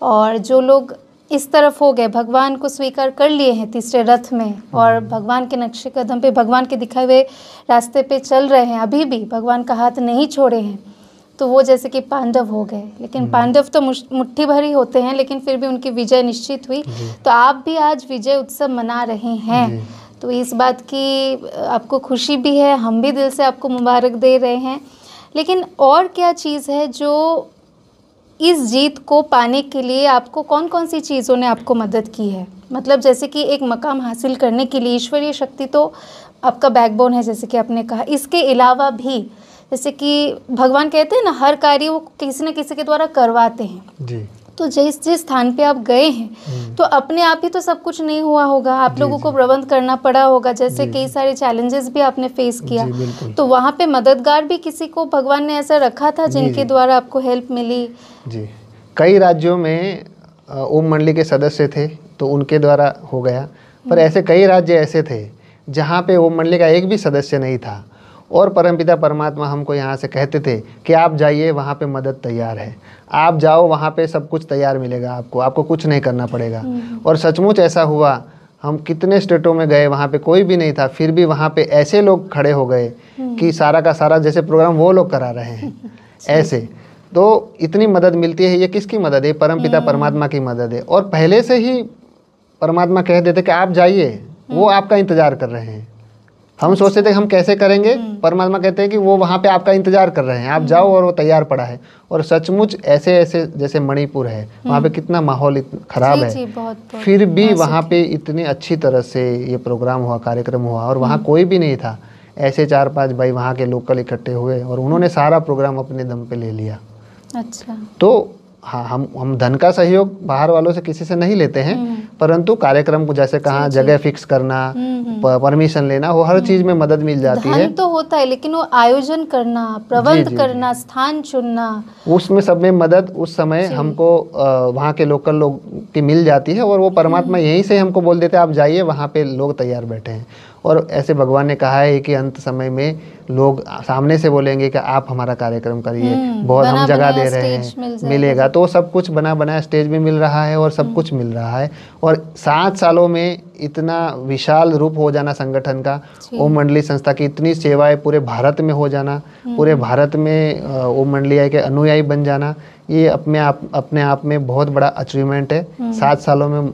और जो लोग इस तरफ हो गए भगवान को स्वीकार कर लिए हैं तीसरे रथ में, और भगवान के नक्शे कदम पे, भगवान के दिखाए हुए रास्ते पे चल रहे हैं, अभी भी भगवान का हाथ नहीं छोड़े हैं, तो वो जैसे कि पांडव हो गए। लेकिन पांडव तो मुट्ठी भर ही होते हैं, लेकिन फिर भी उनकी विजय निश्चित हुई। तो आप भी आज विजय उत्सव मना रहे हैं, तो इस बात की आपको खुशी भी है, हम भी दिल से आपको मुबारक दे रहे हैं। लेकिन और क्या चीज़ है जो इस जीत को पाने के लिए आपको कौन कौन सी चीज़ों ने आपको मदद की है? मतलब जैसे कि एक मकाम हासिल करने के लिए ईश्वरीय शक्ति तो आपका बैकबोन है, जैसे कि आपने कहा। इसके अलावा भी जैसे कि भगवान कहते हैं ना, हर कार्य वो किसी न किसी के द्वारा करवाते हैं जी। तो जिस जिस स्थान पे आप गए हैं तो अपने आप ही तो सब कुछ नहीं हुआ होगा, आप लोगों को प्रबंध करना पड़ा होगा, जैसे कई सारे चैलेंजेस भी आपने फेस किया। तो वहाँ पे मददगार भी किसी को भगवान ने ऐसा रखा था जिनके द्वारा आपको हेल्प मिली? जी, कई राज्यों में ओम मंडली के सदस्य थे तो उनके द्वारा हो गया, पर ऐसे कई राज्य ऐसे थे जहाँ पे ओम मंडली का एक भी सदस्य नहीं था और परमपिता परमात्मा हमको यहाँ से कहते थे कि आप जाइए, वहाँ पे मदद तैयार है, आप जाओ, वहाँ पे सब कुछ तैयार मिलेगा आपको, आपको कुछ नहीं करना पड़ेगा। और सचमुच ऐसा हुआ। हम कितने स्टेटों में गए, वहाँ पे कोई भी नहीं था, फिर भी वहाँ पे ऐसे लोग खड़े हो गए कि सारा का सारा जैसे प्रोग्राम वो लोग करा रहे हैं ऐसे। तो इतनी मदद मिलती है। ये किसकी मदद है? परमपिता परमात्मा की मदद है। और पहले से ही परमात्मा कह देते कि आप जाइए, वो आपका इंतजार कर रहे हैं। हम सोचते थे हम कैसे करेंगे, परमात्मा कहते हैं कि वो वहाँ पे आपका इंतजार कर रहे हैं, आप जाओ और वो तैयार पड़ा है। और सचमुच ऐसे ऐसे जैसे मणिपुर है, वहाँ पे कितना माहौल खराब है, फिर भी वहाँ पे इतनी अच्छी तरह से ये प्रोग्राम हुआ, कार्यक्रम हुआ और वहाँ कोई भी नहीं था। ऐसे 4-5 भाई वहाँ के लोकल इकट्ठे हुए और उन्होंने सारा प्रोग्राम अपने दम पे ले लिया। अच्छा। तो हाँ, हम धन का सहयोग बाहर वालों से किसी से नहीं लेते हैं, परंतु कार्यक्रम को जैसे कहाँ जगह फिक्स करना, परमिशन लेना, वो हर चीज में मदद मिल जाती है। धन तो होता है, लेकिन वो आयोजन करना, प्रबंध करना, स्थान चुनना, उसमें सब में मदद उस समय हमको वहाँ के लोकल लोग की मिल जाती है। और वो परमात्मा यहीं से हमको बोल देते हैं आप जाइए, वहाँ पे लोग तैयार बैठे हैं। और ऐसे भगवान ने कहा है कि अंत समय में लोग सामने से बोलेंगे कि आप हमारा कार्यक्रम करिए, बहुत हम जगह दे रहे हैं, मिलेगा। तो सब कुछ बना बनाया स्टेज भी मिल रहा है और सब कुछ मिल रहा है। और 7 सालों में इतना विशाल रूप हो जाना संगठन का, ओम मंडली संस्था की इतनी सेवाएं पूरे भारत में हो जाना, पूरे भारत में ओम मंडली के अनुयायी बन जाना, ये अपने आप में बहुत बड़ा अचीवमेंट है। 7 सालों में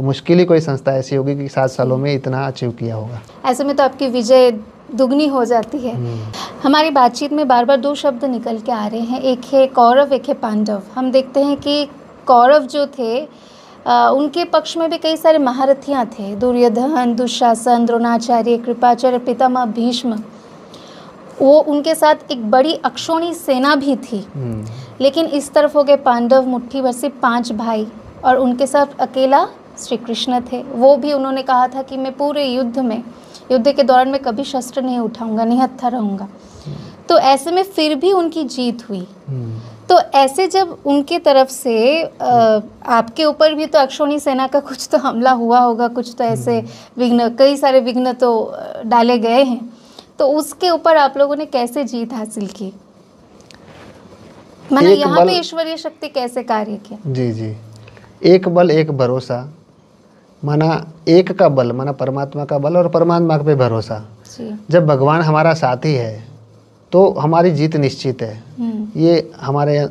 मुश्किल ही कोई संस्था ऐसी होगी कि 7 सालों में इतना अचीव किया होगा। ऐसे में तो आपकी विजय दुगनी हो जाती है। हमारी बातचीत में बार बार 2 शब्द निकल के आ रहे हैं, एक है कौरव, एक है पांडव। हम देखते हैं कि कौरव जो थे उनके पक्ष में भी कई सारे महारथियाँ थे, दुर्योधन, दुशासन, द्रोणाचार्य, कृपाचार्य, पितामह भीष्म। वो उनके साथ एक बड़ी अक्षौणी सेना भी थी। लेकिन इस तरफ हो गए पांडव, मुट्ठी भर से 5 भाई, और उनके साथ अकेला श्री कृष्ण थे। वो भी उन्होंने कहा था कि मैं पूरे युद्ध के दौरान मैं कभी शस्त्र नहीं उठाऊंगा, निहत्था रहूंगा। तो ऐसे में फिर भी उनकी जीत हुई। तो ऐसे जब उनके तरफ से आपके ऊपर भी तो अक्षौणी सेना का कुछ तो हमला हुआ होगा, कुछ तो ऐसे विघ्न, कई सारे विघ्न तो डाले गए हैं, तो उसके ऊपर आप लोगों ने कैसे जीत हासिल की? माना यहाँ पे ईश्वरीय शक्ति कैसे कार्य किया? जी जी, एक बल एक भरोसा, माना एक का बल माना परमात्मा का बल और परमात्मा पे भरोसा। जब भगवान हमारा साथी है तो हमारी जीत निश्चित है। ये हमारे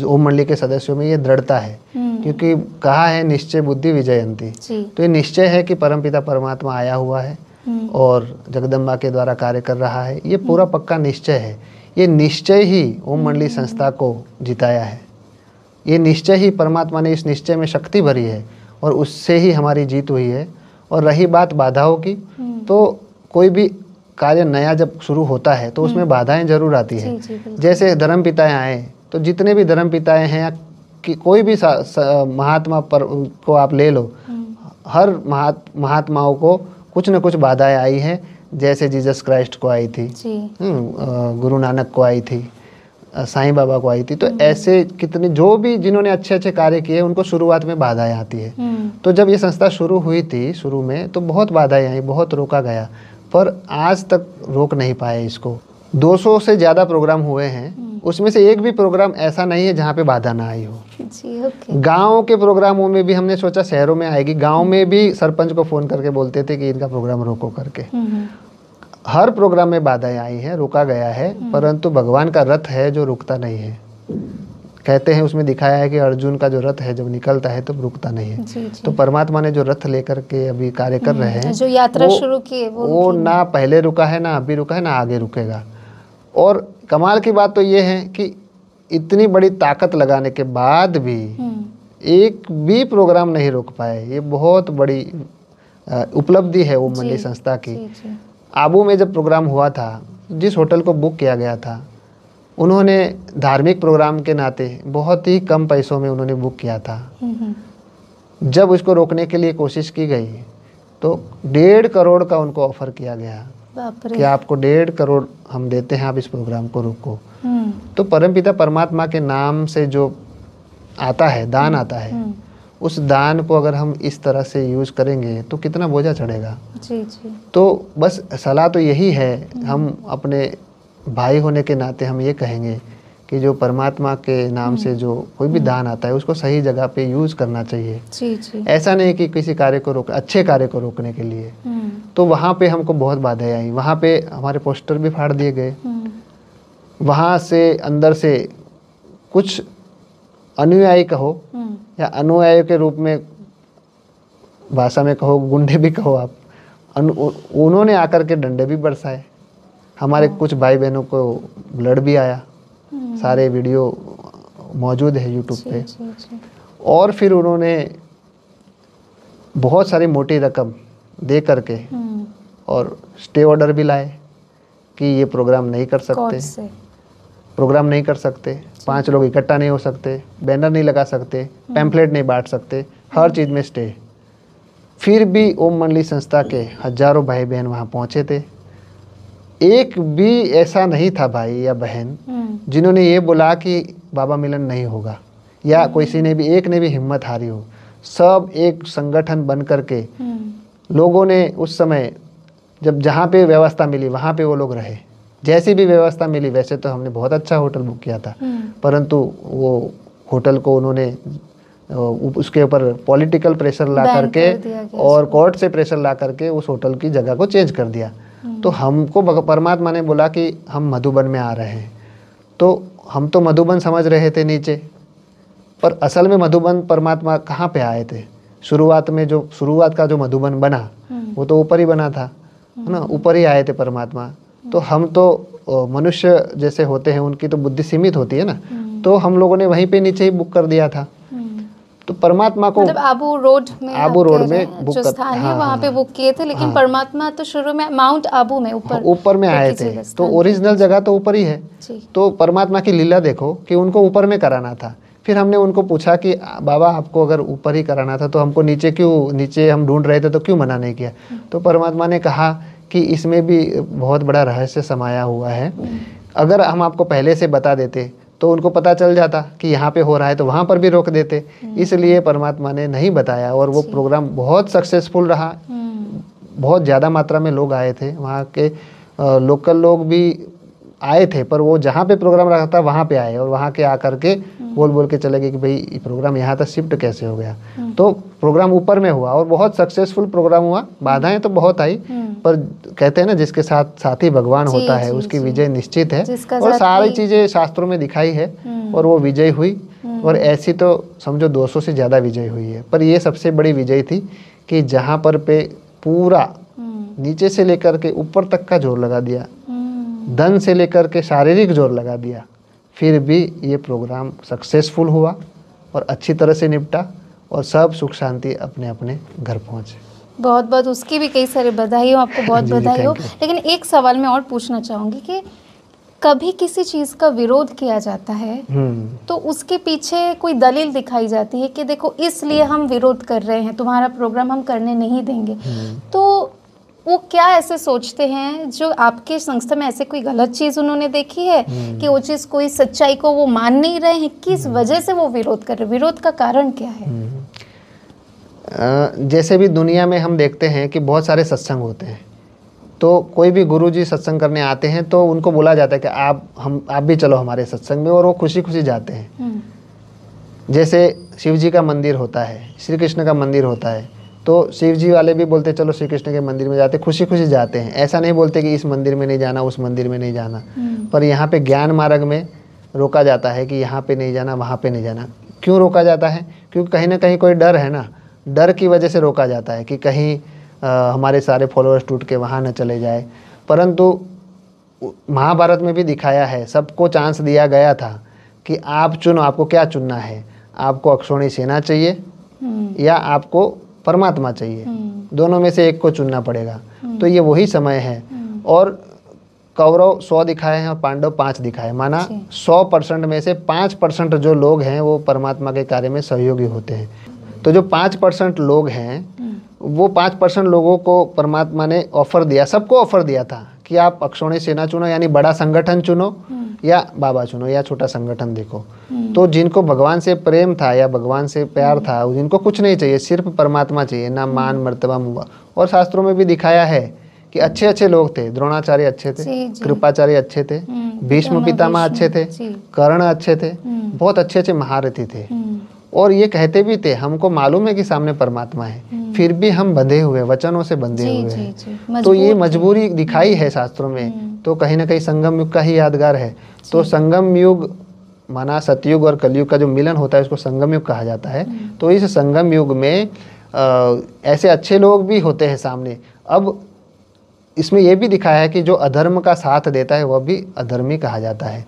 ओम मंडली के सदस्यों में ये दृढ़ता है, क्योंकि कहा है निश्चय बुद्धि विजयंती। तो ये निश्चय है कि परमपिता परमात्मा आया हुआ है और जगदम्बा के द्वारा कार्य कर रहा है। ये पूरा पक्का निश्चय है। ये निश्चय ही ओम मंडली संस्था को जिताया है। ये निश्चय ही, परमात्मा ने इस निश्चय में शक्ति भरी है और उससे ही हमारी जीत हुई है। और रही बात बाधाओं की, तो कोई भी कार्य नया जब शुरू होता है तो उसमें बाधाएं जरूर आती है। जैसे धर्मपिताएं आए, तो जितने भी धर्मपिताएं हैं कि कोई भी महात्मा पर को आप ले लो, हर महात्माओं को कुछ न कुछ बाधाएं आई हैं। जैसे जीसस क्राइस्ट को आई थी, गुरु नानक को आई थी, साईं बाबा को आई थी। तो ऐसे कितने जो भी जिन्होंने अच्छे अच्छे कार्य किए उनको शुरुआत में बाधाएं आती है। तो जब ये संस्था शुरू हुई थी, शुरू में तो बहुत बाधाएं आई, बहुत रोका गया, पर आज तक रोक नहीं पाए इसको। 200 से ज़्यादा प्रोग्राम हुए हैं, उसमें से एक भी प्रोग्राम ऐसा नहीं है जहाँ पे बाधा ना आई हो। गाँव के प्रोग्रामों में भी हमने सोचा शहरों में आएगी, गाँव में भी सरपंच को फ़ोन करके बोलते थे कि इनका प्रोग्राम रोको करके। हर प्रोग्राम में बाधाएं आई हैं, रोका गया है, परंतु भगवान का रथ है जो रुकता नहीं है। कहते हैं उसमें दिखाया है कि अर्जुन का जो रथ है जब निकलता है तो रुकता नहीं है। जी। तो परमात्मा ने जो रथ लेकर के अभी कार्य कर रहे हैं, जो यात्रा शुरू की है, वो ना पहले रुका है, ना अभी रुका है, ना आगे रुकेगा। और कमाल की बात तो ये है कि इतनी बड़ी ताकत लगाने के बाद भी एक भी प्रोग्राम नहीं रोक पाए। ये बहुत बड़ी उपलब्धि है ओम मंडली संस्था की। आबू में जब प्रोग्राम हुआ था, जिस होटल को बुक किया गया था, उन्होंने धार्मिक प्रोग्राम के नाते बहुत ही कम पैसों में उन्होंने बुक किया था। जब उसको रोकने के लिए कोशिश की गई तो 1.5 करोड़ का उनको ऑफर किया गया कि आपको 1.5 करोड़ हम देते हैं, आप इस प्रोग्राम को रोको। तो परमपिता परमात्मा के नाम से जो आता है, दान आता है, उस दान को अगर हम इस तरह से यूज करेंगे तो कितना बोझा चढ़ेगा। जी जी। तो बस सलाह तो यही है, हम अपने भाई होने के नाते हम ये कहेंगे कि जो परमात्मा के नाम से जो कोई भी दान आता है उसको सही जगह पे यूज करना चाहिए। जी जी। ऐसा नहीं कि किसी कार्य को अच्छे कार्य को रोकने के लिए। तो वहाँ पे हमको बहुत बाधाएं आई, वहाँ पे हमारे पोस्टर भी फाड़ दिए गए। वहाँ से अंदर से कुछ अनुयायी कहो या अनुयायी के रूप में भाषा में कहो, गुंडे भी कहो आप, उन्होंने आकर के डंडे भी बरसाए। हमारे कुछ भाई बहनों को ब्लड भी आया। सारे वीडियो मौजूद है यूट्यूब पे। और फिर उन्होंने बहुत सारी मोटी रकम दे करके और स्टे ऑर्डर भी लाए कि ये प्रोग्राम नहीं कर सकते, प्रोग्राम नहीं कर सकते, 5 लोग इकट्ठा नहीं हो सकते, बैनर नहीं लगा सकते, पैम्फलेट नहीं बांट सकते, हर चीज़ में स्टे। फिर भी ओम मंडली संस्था के हजारों भाई बहन वहाँ पहुँचे थे। एक भी ऐसा नहीं था भाई या बहन जिन्होंने ये बोला कि बाबा मिलन नहीं होगा, या किसी ने भी, एक ने भी हिम्मत हारी हो। सब एक संगठन बन करके लोगों ने उस समय जब जहाँ पे व्यवस्था मिली वहाँ पे वो लोग रहे। जैसी भी व्यवस्था मिली, वैसे तो हमने बहुत अच्छा होटल बुक किया था, परंतु वो होटल को उन्होंने उसके ऊपर पॉलिटिकल प्रेशर ला करके और कोर्ट से प्रेशर ला करके उस होटल की जगह को चेंज कर दिया। तो हमको परमात्मा ने बोला कि हम मधुबन में आ रहे हैं, तो हम तो मधुबन समझ रहे थे नीचे, पर असल में मधुबन परमात्मा कहाँ पे आए थे? शुरुआत में जो शुरुआत का जो मधुबन बना वो तो ऊपर ही बना था, है ना, ऊपर ही आए थे परमात्मा। तो हम तो मनुष्य जैसे होते हैं, उनकी तो बुद्धि सीमित होती है ना, तो हम लोगों ने वहीं पे नीचे ही बुक कर दिया था। तो परमात्मा को मतलब आबू रोड में बुक जो स्थान है वहाँ पे बुक किए थे, लेकिन परमात्मा तो शुरू में माउंट आबू में ऊपर में आए थे। तो ओरिजिनल जगह तो ऊपर ही है। तो परमात्मा की लीला देखो कि उनको ऊपर में कराना था। फिर हमने उनको पूछा कि बाबा आपको अगर ऊपर ही कराना था तो हमको नीचे हम ढूंढ रहे थे तो क्यों मना नहीं किया? तो परमात्मा ने कहा कि इसमें भी बहुत बड़ा रहस्य समाया हुआ है। अगर हम आपको पहले से बता देते तो उनको पता चल जाता कि यहाँ पे हो रहा है, तो वहाँ पर भी रोक देते। इसलिए परमात्मा ने नहीं बताया और वो प्रोग्राम बहुत सक्सेसफुल रहा। बहुत ज़्यादा मात्रा में लोग आए थे, वहाँ के लोकल लोग भी आए थे, पर वो जहाँ पे प्रोग्राम रखा था वहाँ पे आए और वहाँ के आकर के बोल के चले गए कि भाई ये प्रोग्राम यहाँ तक शिफ्ट कैसे हो गया। तो प्रोग्राम ऊपर में हुआ और बहुत सक्सेसफुल प्रोग्राम हुआ। बाधाएं तो बहुत आई, पर कहते हैं ना जिसके साथ साथी भगवान होता है उसकी विजय निश्चित है। और सारी चीज़ें शास्त्रों में दिखाई है और वो विजय हुई। और ऐसी तो समझो 200 से ज़्यादा विजय हुई है, पर ये सबसे बड़ी विजय थी कि जहाँ पर पे पूरा नीचे से लेकर के ऊपर तक का जोर लगा दिया, धन से लेकर के शारीरिक जोर लगा दिया, फिर भी ये प्रोग्राम सक्सेसफुल हुआ और अच्छी तरह से निपटा और सब सुख शांति अपने अपने घर पहुँचे। बहुत बहुत उसकी भी कई सारे बधाई हो, आपको बहुत बधाई हो। लेकिन एक सवाल मैं और पूछना चाहूँगी कि कभी किसी चीज़ का विरोध किया जाता है तो उसके पीछे कोई दलील दिखाई जाती है कि देखो इसलिए हम विरोध कर रहे हैं, तुम्हारा प्रोग्राम हम करने नहीं देंगे, तो वो क्या ऐसे सोचते हैं? जो आपके संस्था में ऐसे कोई गलत चीज़ उन्होंने देखी है कि वो चीज़ कोई सच्चाई को वो मान नहीं रहे हैं? किस वजह से वो विरोध कर रहे हैं? विरोध का कारण क्या है? जैसे भी दुनिया में हम देखते हैं कि बहुत सारे सत्संग होते हैं, तो कोई भी गुरुजी सत्संग करने आते हैं तो उनको बोला जाता है कि आप भी चलो हमारे सत्संग में, और वो खुशी खुशी जाते हैं। जैसे शिव जी का मंदिर होता है, श्री कृष्ण का मंदिर होता है, तो शिव जी वाले भी बोलते चलो श्री कृष्ण के मंदिर में जाते, खुशी खुशी जाते हैं। ऐसा नहीं बोलते कि इस मंदिर में नहीं जाना, उस मंदिर में नहीं जाना। पर यहाँ पे ज्ञान मार्ग में रोका जाता है कि यहाँ पे नहीं जाना, वहाँ पे नहीं जाना। क्यों रोका जाता है? क्योंकि कहीं ना कहीं कोई डर है ना, डर की वजह से रोका जाता है कि कहीं हमारे सारे फॉलोअर्स टूट के वहाँ न चले जाए। परंतु महाभारत में भी दिखाया है, सबको चांस दिया गया था कि आप चुनो, आपको क्या चुनना है, आपको अक्षौणी सेना चाहिए या आपको परमात्मा चाहिए, दोनों में से एक को चुनना पड़ेगा। तो ये वही समय है। और कौरव 100 दिखाए हैं और पांडव 5 दिखाए, माना 100% में से 5% जो लोग हैं वो परमात्मा के कार्य में सहयोगी होते हैं। तो जो 5% लोग हैं वो 5% लोगों को परमात्मा ने ऑफर दिया, सबको ऑफर दिया था कि आप अक्षौणी सेना चुनो, यानी बड़ा संगठन चुनो या बाबा चुनो या छोटा संगठन देखो। तो जिनको भगवान से प्रेम था या भगवान से प्यार था, जिनको कुछ नहीं चाहिए, सिर्फ परमात्मा चाहिए, ना मान मर्तबा। और शास्त्रों में भी दिखाया है कि अच्छे अच्छे लोग थे, द्रोणाचार्य अच्छे थे, कृपाचार्य अच्छे थे, भीष्म पितामह अच्छे थे, कर्ण अच्छे थे, बहुत अच्छे अच्छे महारथी थे। और ये कहते भी थे हमको मालूम है कि सामने परमात्मा है, फिर भी हम बंधे हुए, वचनों से बंधे हुए हैं। तो ये मजबूरी दिखाई है शास्त्रों में। तो कहीं ना कहीं संगम युग का ही यादगार है। तो संगम युग माना सतयुग और कलयुग का जो मिलन होता है उसको संगम युग कहा जाता है। तो इस संगम युग में ऐसे अच्छे लोग भी होते हैं सामने। अब इसमें यह भी दिखाया है कि जो अधर्म का साथ देता है वह भी अधर्मी कहा जाता है,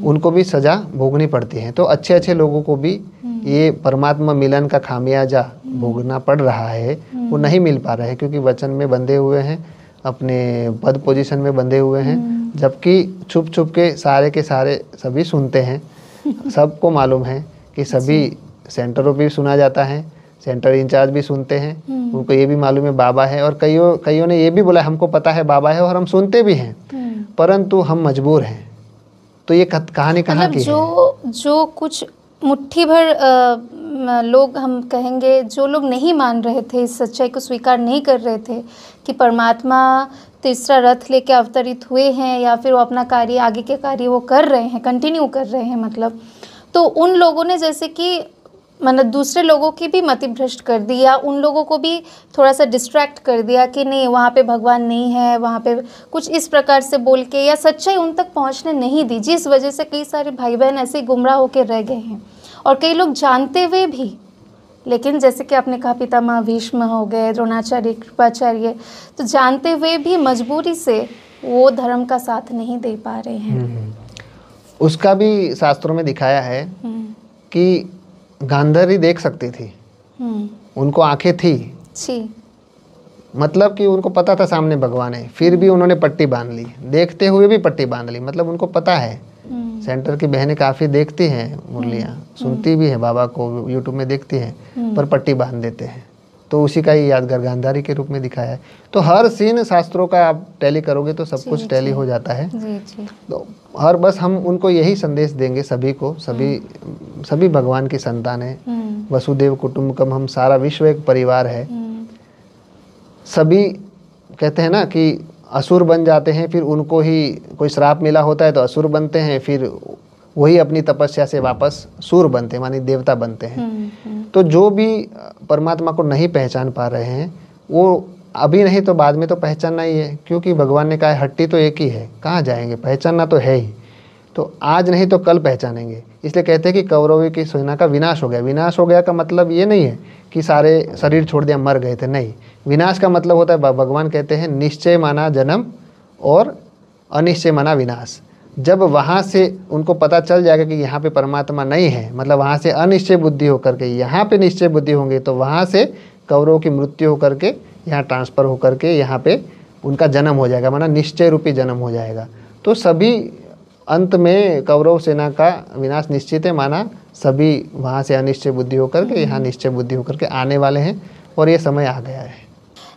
उनको भी सजा भोगनी पड़ती है। तो अच्छे अच्छे लोगों को भी ये परमात्मा मिलन का खामियाजा भोगना पड़ रहा है, वो नहीं मिल पा रहे हैं क्योंकि वचन में बंधे हुए हैं, अपने पद पोजीशन में बंधे हुए हैं। जबकि छुप छुप के सारे सभी सुनते हैं, सबको मालूम है कि सभी सेंटरों पे भी सुना जाता है, सेंटर इंचार्ज भी सुनते हैं, उनको ये भी मालूम है बाबा है। और कईयों ने ये भी बोला हमको पता है बाबा है और हम सुनते भी हैं, परंतु हम मजबूर हैं। तो ये कहानी कहाँ की है? जो कुछ मुट्ठी भर लोग, हम कहेंगे जो लोग नहीं मान रहे थे, इस सच्चाई को स्वीकार नहीं कर रहे थे कि परमात्मा तीसरा रथ लेके अवतरित हुए हैं या फिर वो अपना कार्य, आगे के कार्य वो कर रहे हैं, कंटिन्यू कर रहे हैं मतलब। तो उन लोगों ने जैसे कि मतलब दूसरे लोगों की भी मति भ्रष्ट कर दी या उन लोगों को भी थोड़ा सा डिस्ट्रैक्ट कर दिया कि नहीं वहाँ पे भगवान नहीं है, वहाँ पे कुछ इस प्रकार से बोल के या सच्चाई उन तक पहुँचने नहीं दी, जिस वजह से कई सारे भाई बहन ऐसे गुमराह होकर रह गए हैं। और कई लोग जानते हुए भी, लेकिन जैसे कि आपने कहा पितामह भीष्म हो गए, द्रोणाचार्य, कृपाचार्य, तो जानते हुए भी मजबूरी से वो धर्म का साथ नहीं दे पा रहे हैं। उसका भी शास्त्रों में दिखाया है कि गांधारी देख सकती थी, उनको आंखें थी, मतलब कि उनको पता था सामने भगवान है, फिर भी उन्होंने पट्टी बांध ली, देखते हुए भी पट्टी बांध ली। मतलब उनको पता है। सेंटर की बहनें काफ़ी देखती हैं मुरलियाँ, सुनती भी हैं बाबा को, यूट्यूब में देखती हैं, पर पट्टी बांध देते हैं। तो उसी का ही यादगार गांधारी के रूप में दिखाया है। तो हर सीन शास्त्रों का आप टैली करोगे तो सब कुछ टैली हो जाता है। तो हर बस हम उनको यही संदेश देंगे सभी को, सभी भगवान की संतान है, वसुदेव कुटुंबकम, हम सारा विश्व एक परिवार है। सभी कहते हैं ना कि असुर बन जाते हैं, फिर उनको ही कोई श्राप मिला होता है तो असुर बनते हैं, फिर वही अपनी तपस्या से वापस सूर बनते हैं, मानी देवता बनते हैं। तो जो भी परमात्मा को नहीं पहचान पा रहे हैं वो अभी नहीं तो बाद में तो पहचानना ही है, क्योंकि भगवान ने कहा है हट्टी तो एक ही है, कहाँ जाएंगे, पहचानना तो है ही। तो आज नहीं तो कल पहचानेंगे। इसलिए कहते हैं कि कौरवों की सेना का विनाश हो गया। विनाश हो गया का मतलब ये नहीं है कि सारे शरीर छोड़ दिया, मर गए थे, नहीं। विनाश का मतलब होता है, भगवान कहते हैं निश्चय माना जन्म और अनिश्चय माना विनाश। जब वहाँ से उनको पता चल जाएगा कि यहाँ पे परमात्मा नहीं है, मतलब वहाँ से अनिश्चय बुद्धि होकर के यहाँ पे निश्चय बुद्धि होंगे, तो वहाँ से कौरवों की मृत्यु होकर के यहाँ ट्रांसफ़र होकर के यहाँ पे उनका जन्म हो जाएगा, माना निश्चय रूपी जन्म हो जाएगा। तो सभी अंत में कौरव सेना का विनाश निश्चित है, माना सभी वहाँ से अनिश्चय बुद्धि होकर के यहाँ निश्चय बुद्धि होकर के आने वाले हैं और ये समय आ गया है।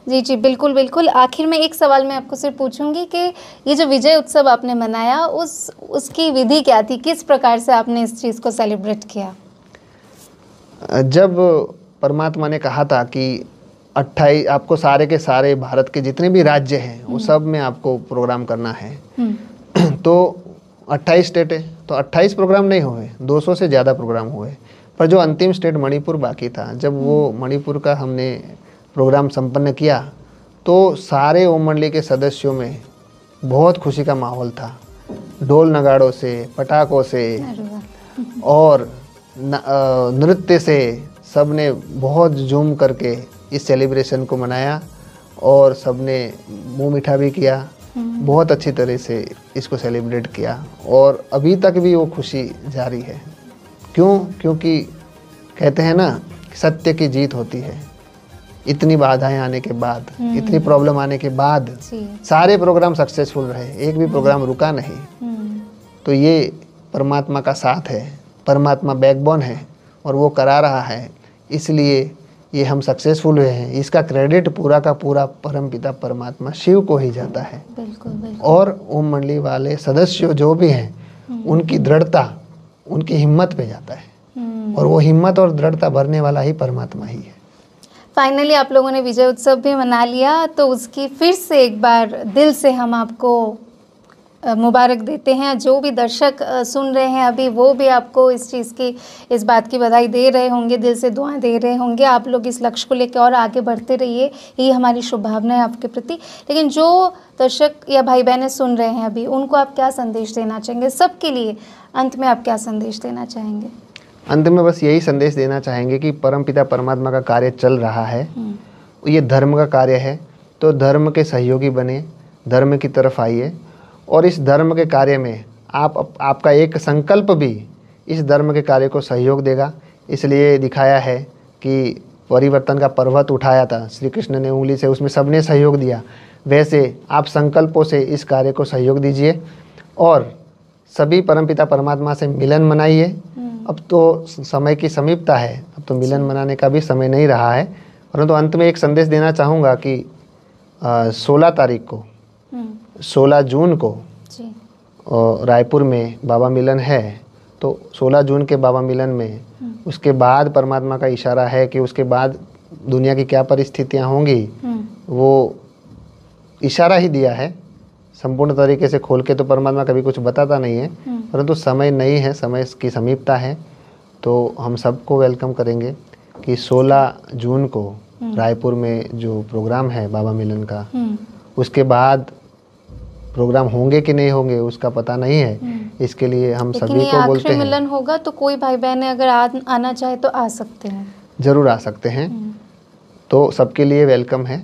जी जी, बिल्कुल बिल्कुल। आखिर में एक सवाल मैं आपको सिर्फ पूछूंगी कि ये जो विजय उत्सव आपने मनाया उसकी विधि क्या थी, किस प्रकार से आपने इस चीज़ को सेलिब्रेट किया? जब परमात्मा ने कहा था कि 28 आपको सारे के सारे भारत के जितने भी राज्य हैं वो सब में आपको प्रोग्राम करना है, तो 28 स्टेट है तो 28 प्रोग्राम नहीं हुए, 200 से ज़्यादा प्रोग्राम हुए। पर जो अंतिम स्टेट मणिपुर बाकी था, जब वो मणिपुर का हमने प्रोग्राम संपन्न किया तो सारे ओम मंडली के सदस्यों में बहुत खुशी का माहौल था। ढोल नगाड़ों से, पटाखों से और नृत्य से सब ने बहुत झूम करके इस सेलिब्रेशन को मनाया और सब ने मुँह मीठा भी किया बहुत अच्छी तरह से इसको सेलिब्रेट किया और अभी तक भी वो खुशी जारी है। क्यों? क्योंकि कहते हैं ना, सत्य की जीत होती है। इतनी बाधाएं आने के बाद, इतनी प्रॉब्लम आने के बाद सारे प्रोग्राम सक्सेसफुल रहे, एक भी प्रोग्राम रुका नहीं। तो ये परमात्मा का साथ है, परमात्मा बैकबोन है और वो करा रहा है, इसलिए ये हम सक्सेसफुल हुए हैं। इसका क्रेडिट पूरा का पूरा परमपिता परमात्मा शिव को ही जाता है। बिल्कुल, बिल्कुल। और ओम मंडली वाले सदस्य जो भी हैं उनकी दृढ़ता, उनकी हिम्मत पे जाता है और वो हिम्मत और दृढ़ता भरने वाला ही परमात्मा ही है। फाइनली आप लोगों ने विजय उत्सव भी मना लिया, तो उसकी फिर से एक बार दिल से हम आपको मुबारक देते हैं। जो भी दर्शक सुन रहे हैं अभी, वो भी आपको इस चीज़ की, इस बात की बधाई दे रहे होंगे, दिल से दुआएं दे रहे होंगे। आप लोग इस लक्ष्य को लेकर और आगे बढ़ते रहिए, यही हमारी शुभकामनाएं है आपके प्रति। लेकिन जो दर्शक या भाई बहनें सुन रहे हैं अभी, उनको आप क्या संदेश देना चाहेंगे? सबके लिए अंत में आप क्या संदेश देना चाहेंगे? अंत में बस यही संदेश देना चाहेंगे कि परमपिता परमात्मा का कार्य चल रहा है, ये धर्म का कार्य है, तो धर्म के सहयोगी बने, धर्म की तरफ आइए और इस धर्म के कार्य में आपका एक संकल्प भी इस धर्म के कार्य को सहयोग देगा। इसलिए दिखाया है कि परिवर्तन का पर्वत उठाया था श्री कृष्ण ने उंगली से, उसमें सबने सहयोग दिया। वैसे आप संकल्पों से इस कार्य को सहयोग दीजिए और सभी परमपिता परमात्मा से मिलन मनाइए। अब तो समय की समीपता है, अब तो मिलन मनाने का भी समय नहीं रहा है। परंतु अंत में एक संदेश देना चाहूँगा कि 16 तारीख को, 16 जून को रायपुर में बाबा मिलन है। तो 16 जून के बाबा मिलन में उसके बाद परमात्मा का इशारा है कि उसके बाद दुनिया की क्या परिस्थितियाँ होंगी, वो इशारा ही दिया है। संपूर्ण तरीके से खोल के तो परमात्मा कभी कुछ बताता नहीं है, परंतु समय नहीं है, समय की समीपता है। तो हम सबको वेलकम करेंगे कि 16 जून को रायपुर में जो प्रोग्राम है बाबा मिलन का, उसके बाद प्रोग्राम होंगे कि नहीं होंगे उसका पता नहीं है। इसके लिए हम सभी को बोलते हैं, मिलन होगा तो कोई भाई बहन अगर आना चाहे तो आ सकते हैं, ज़रूर आ सकते हैं। तो सबके लिए वेलकम है।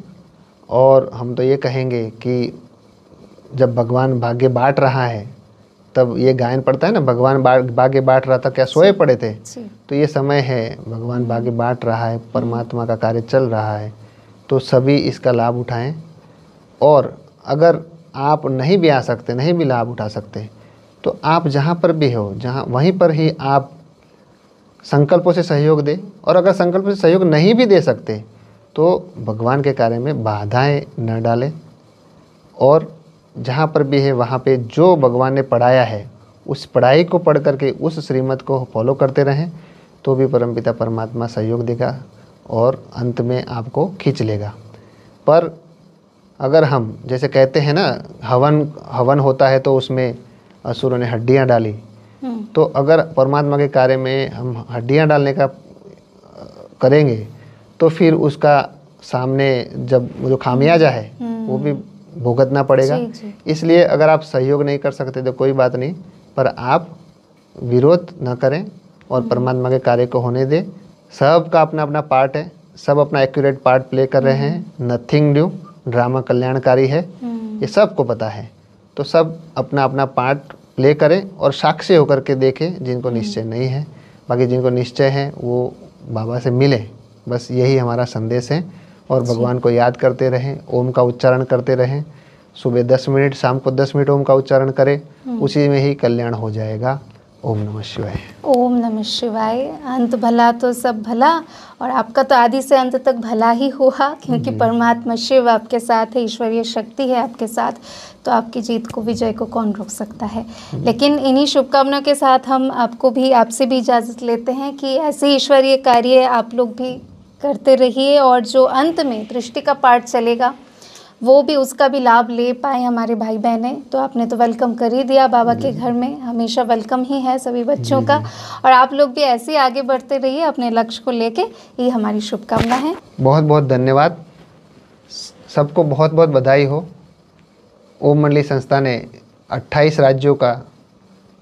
और हम तो ये कहेंगे कि जब भगवान भाग्य बांट रहा है, तब ये गायन पड़ता है ना, भगवान भाग्य बांट रहा था, क्या सोए पड़े थे? तो ये समय है, भगवान भाग्य बांट रहा है, परमात्मा का कार्य चल रहा है, तो सभी इसका लाभ उठाएं। और अगर आप नहीं भी आ सकते, नहीं भी लाभ उठा सकते, तो आप जहाँ पर भी हो, जहाँ वहीं पर ही आप संकल्पों से सहयोग दें। और अगर संकल्प से सहयोग नहीं भी दे सकते तो भगवान के कार्य में बाधाएं न डालें। और जहाँ पर भी है वहाँ पे जो भगवान ने पढ़ाया है उस पढ़ाई को पढ़ करके उस श्रीमत को फॉलो करते रहें, तो भी परमपिता परमात्मा सहयोग देगा और अंत में आपको खींच लेगा। पर अगर हम जैसे कहते हैं ना, हवन होता है तो उसमें असुरों ने हड्डियाँ डाली, तो अगर परमात्मा के कार्य में हम हड्डियाँ डालने का करेंगे तो फिर उसका सामने जब जो खामियाजा है वो भी भुगतना पड़ेगा। इसलिए अगर आप सहयोग नहीं कर सकते तो कोई बात नहीं, पर आप विरोध न करें और परमात्मा के कार्य को होने दें। सबका अपना अपना पार्ट है, सब अपना एक्यूरेट पार्ट प्ले कर रहे हैं। नथिंग न्यू, ड्रामा कल्याणकारी है, ये सबको पता है। तो सब अपना अपना पार्ट प्ले करें और साक्षी होकर के देखें जिनको निश्चय नहीं है। बाकी जिनको निश्चय है वो बाबा से मिले, बस यही हमारा संदेश है। और भगवान को याद करते रहें, ओम का उच्चारण करते रहें। सुबह 10 मिनट, शाम को 10 मिनट ओम का उच्चारण करें, उसी में ही कल्याण हो जाएगा। ओम नमः शिवाय। ओम नमः शिवाय। अंत भला तो सब भला, और आपका तो आदि से अंत तक भला ही हुआ, क्योंकि परमात्मा शिव आपके साथ है, ईश्वरीय शक्ति है आपके साथ। तो आपकी जीत को, विजय को कौन रोक सकता है। लेकिन इन्हीं शुभकामनाओं के साथ हम आपसे भी इजाज़त लेते हैं कि ऐसे ईश्वरीय कार्य आप लोग भी करते रहिए, और जो अंत में दृष्टि का पाठ चलेगा वो भी, उसका भी लाभ ले पाए हमारे भाई बहनें। तो आपने तो वेलकम कर ही दिया, बाबा के घर में हमेशा वेलकम ही है सभी बच्चों का। और आप लोग भी ऐसे ही आगे बढ़ते रहिए अपने लक्ष्य को लेके, ये हमारी शुभकामना है। बहुत बहुत धन्यवाद, सबको बहुत बहुत बधाई हो। ओम मंडली संस्था ने 28 राज्यों का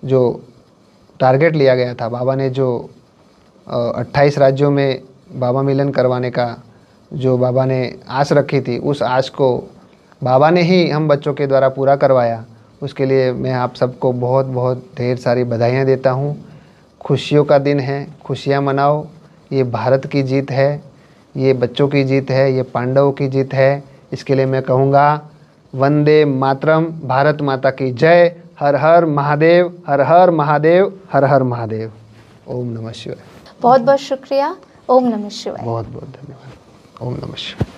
जो टारगेट लिया गया था, बाबा ने जो 28 राज्यों में बाबा मिलन करवाने का जो बाबा ने आस रखी थी, उस आस को बाबा ने ही हम बच्चों के द्वारा पूरा करवाया। उसके लिए मैं आप सबको बहुत बहुत ढेर सारी बधाइयाँ देता हूँ। खुशियों का दिन है, खुशियाँ मनाओ। ये भारत की जीत है, ये बच्चों की जीत है, ये पांडवों की जीत है। इसके लिए मैं कहूँगा वंदे मातरम, भारत माता की जय, हर हर महादेव, हर हर महादेव, हर हर महादेव। ओम नमः शिवाय। बहुत बहुत शुक्रिया। ओम नमः शिवाय। बहुत बहुत धन्यवाद। ओम नमः शिवाय।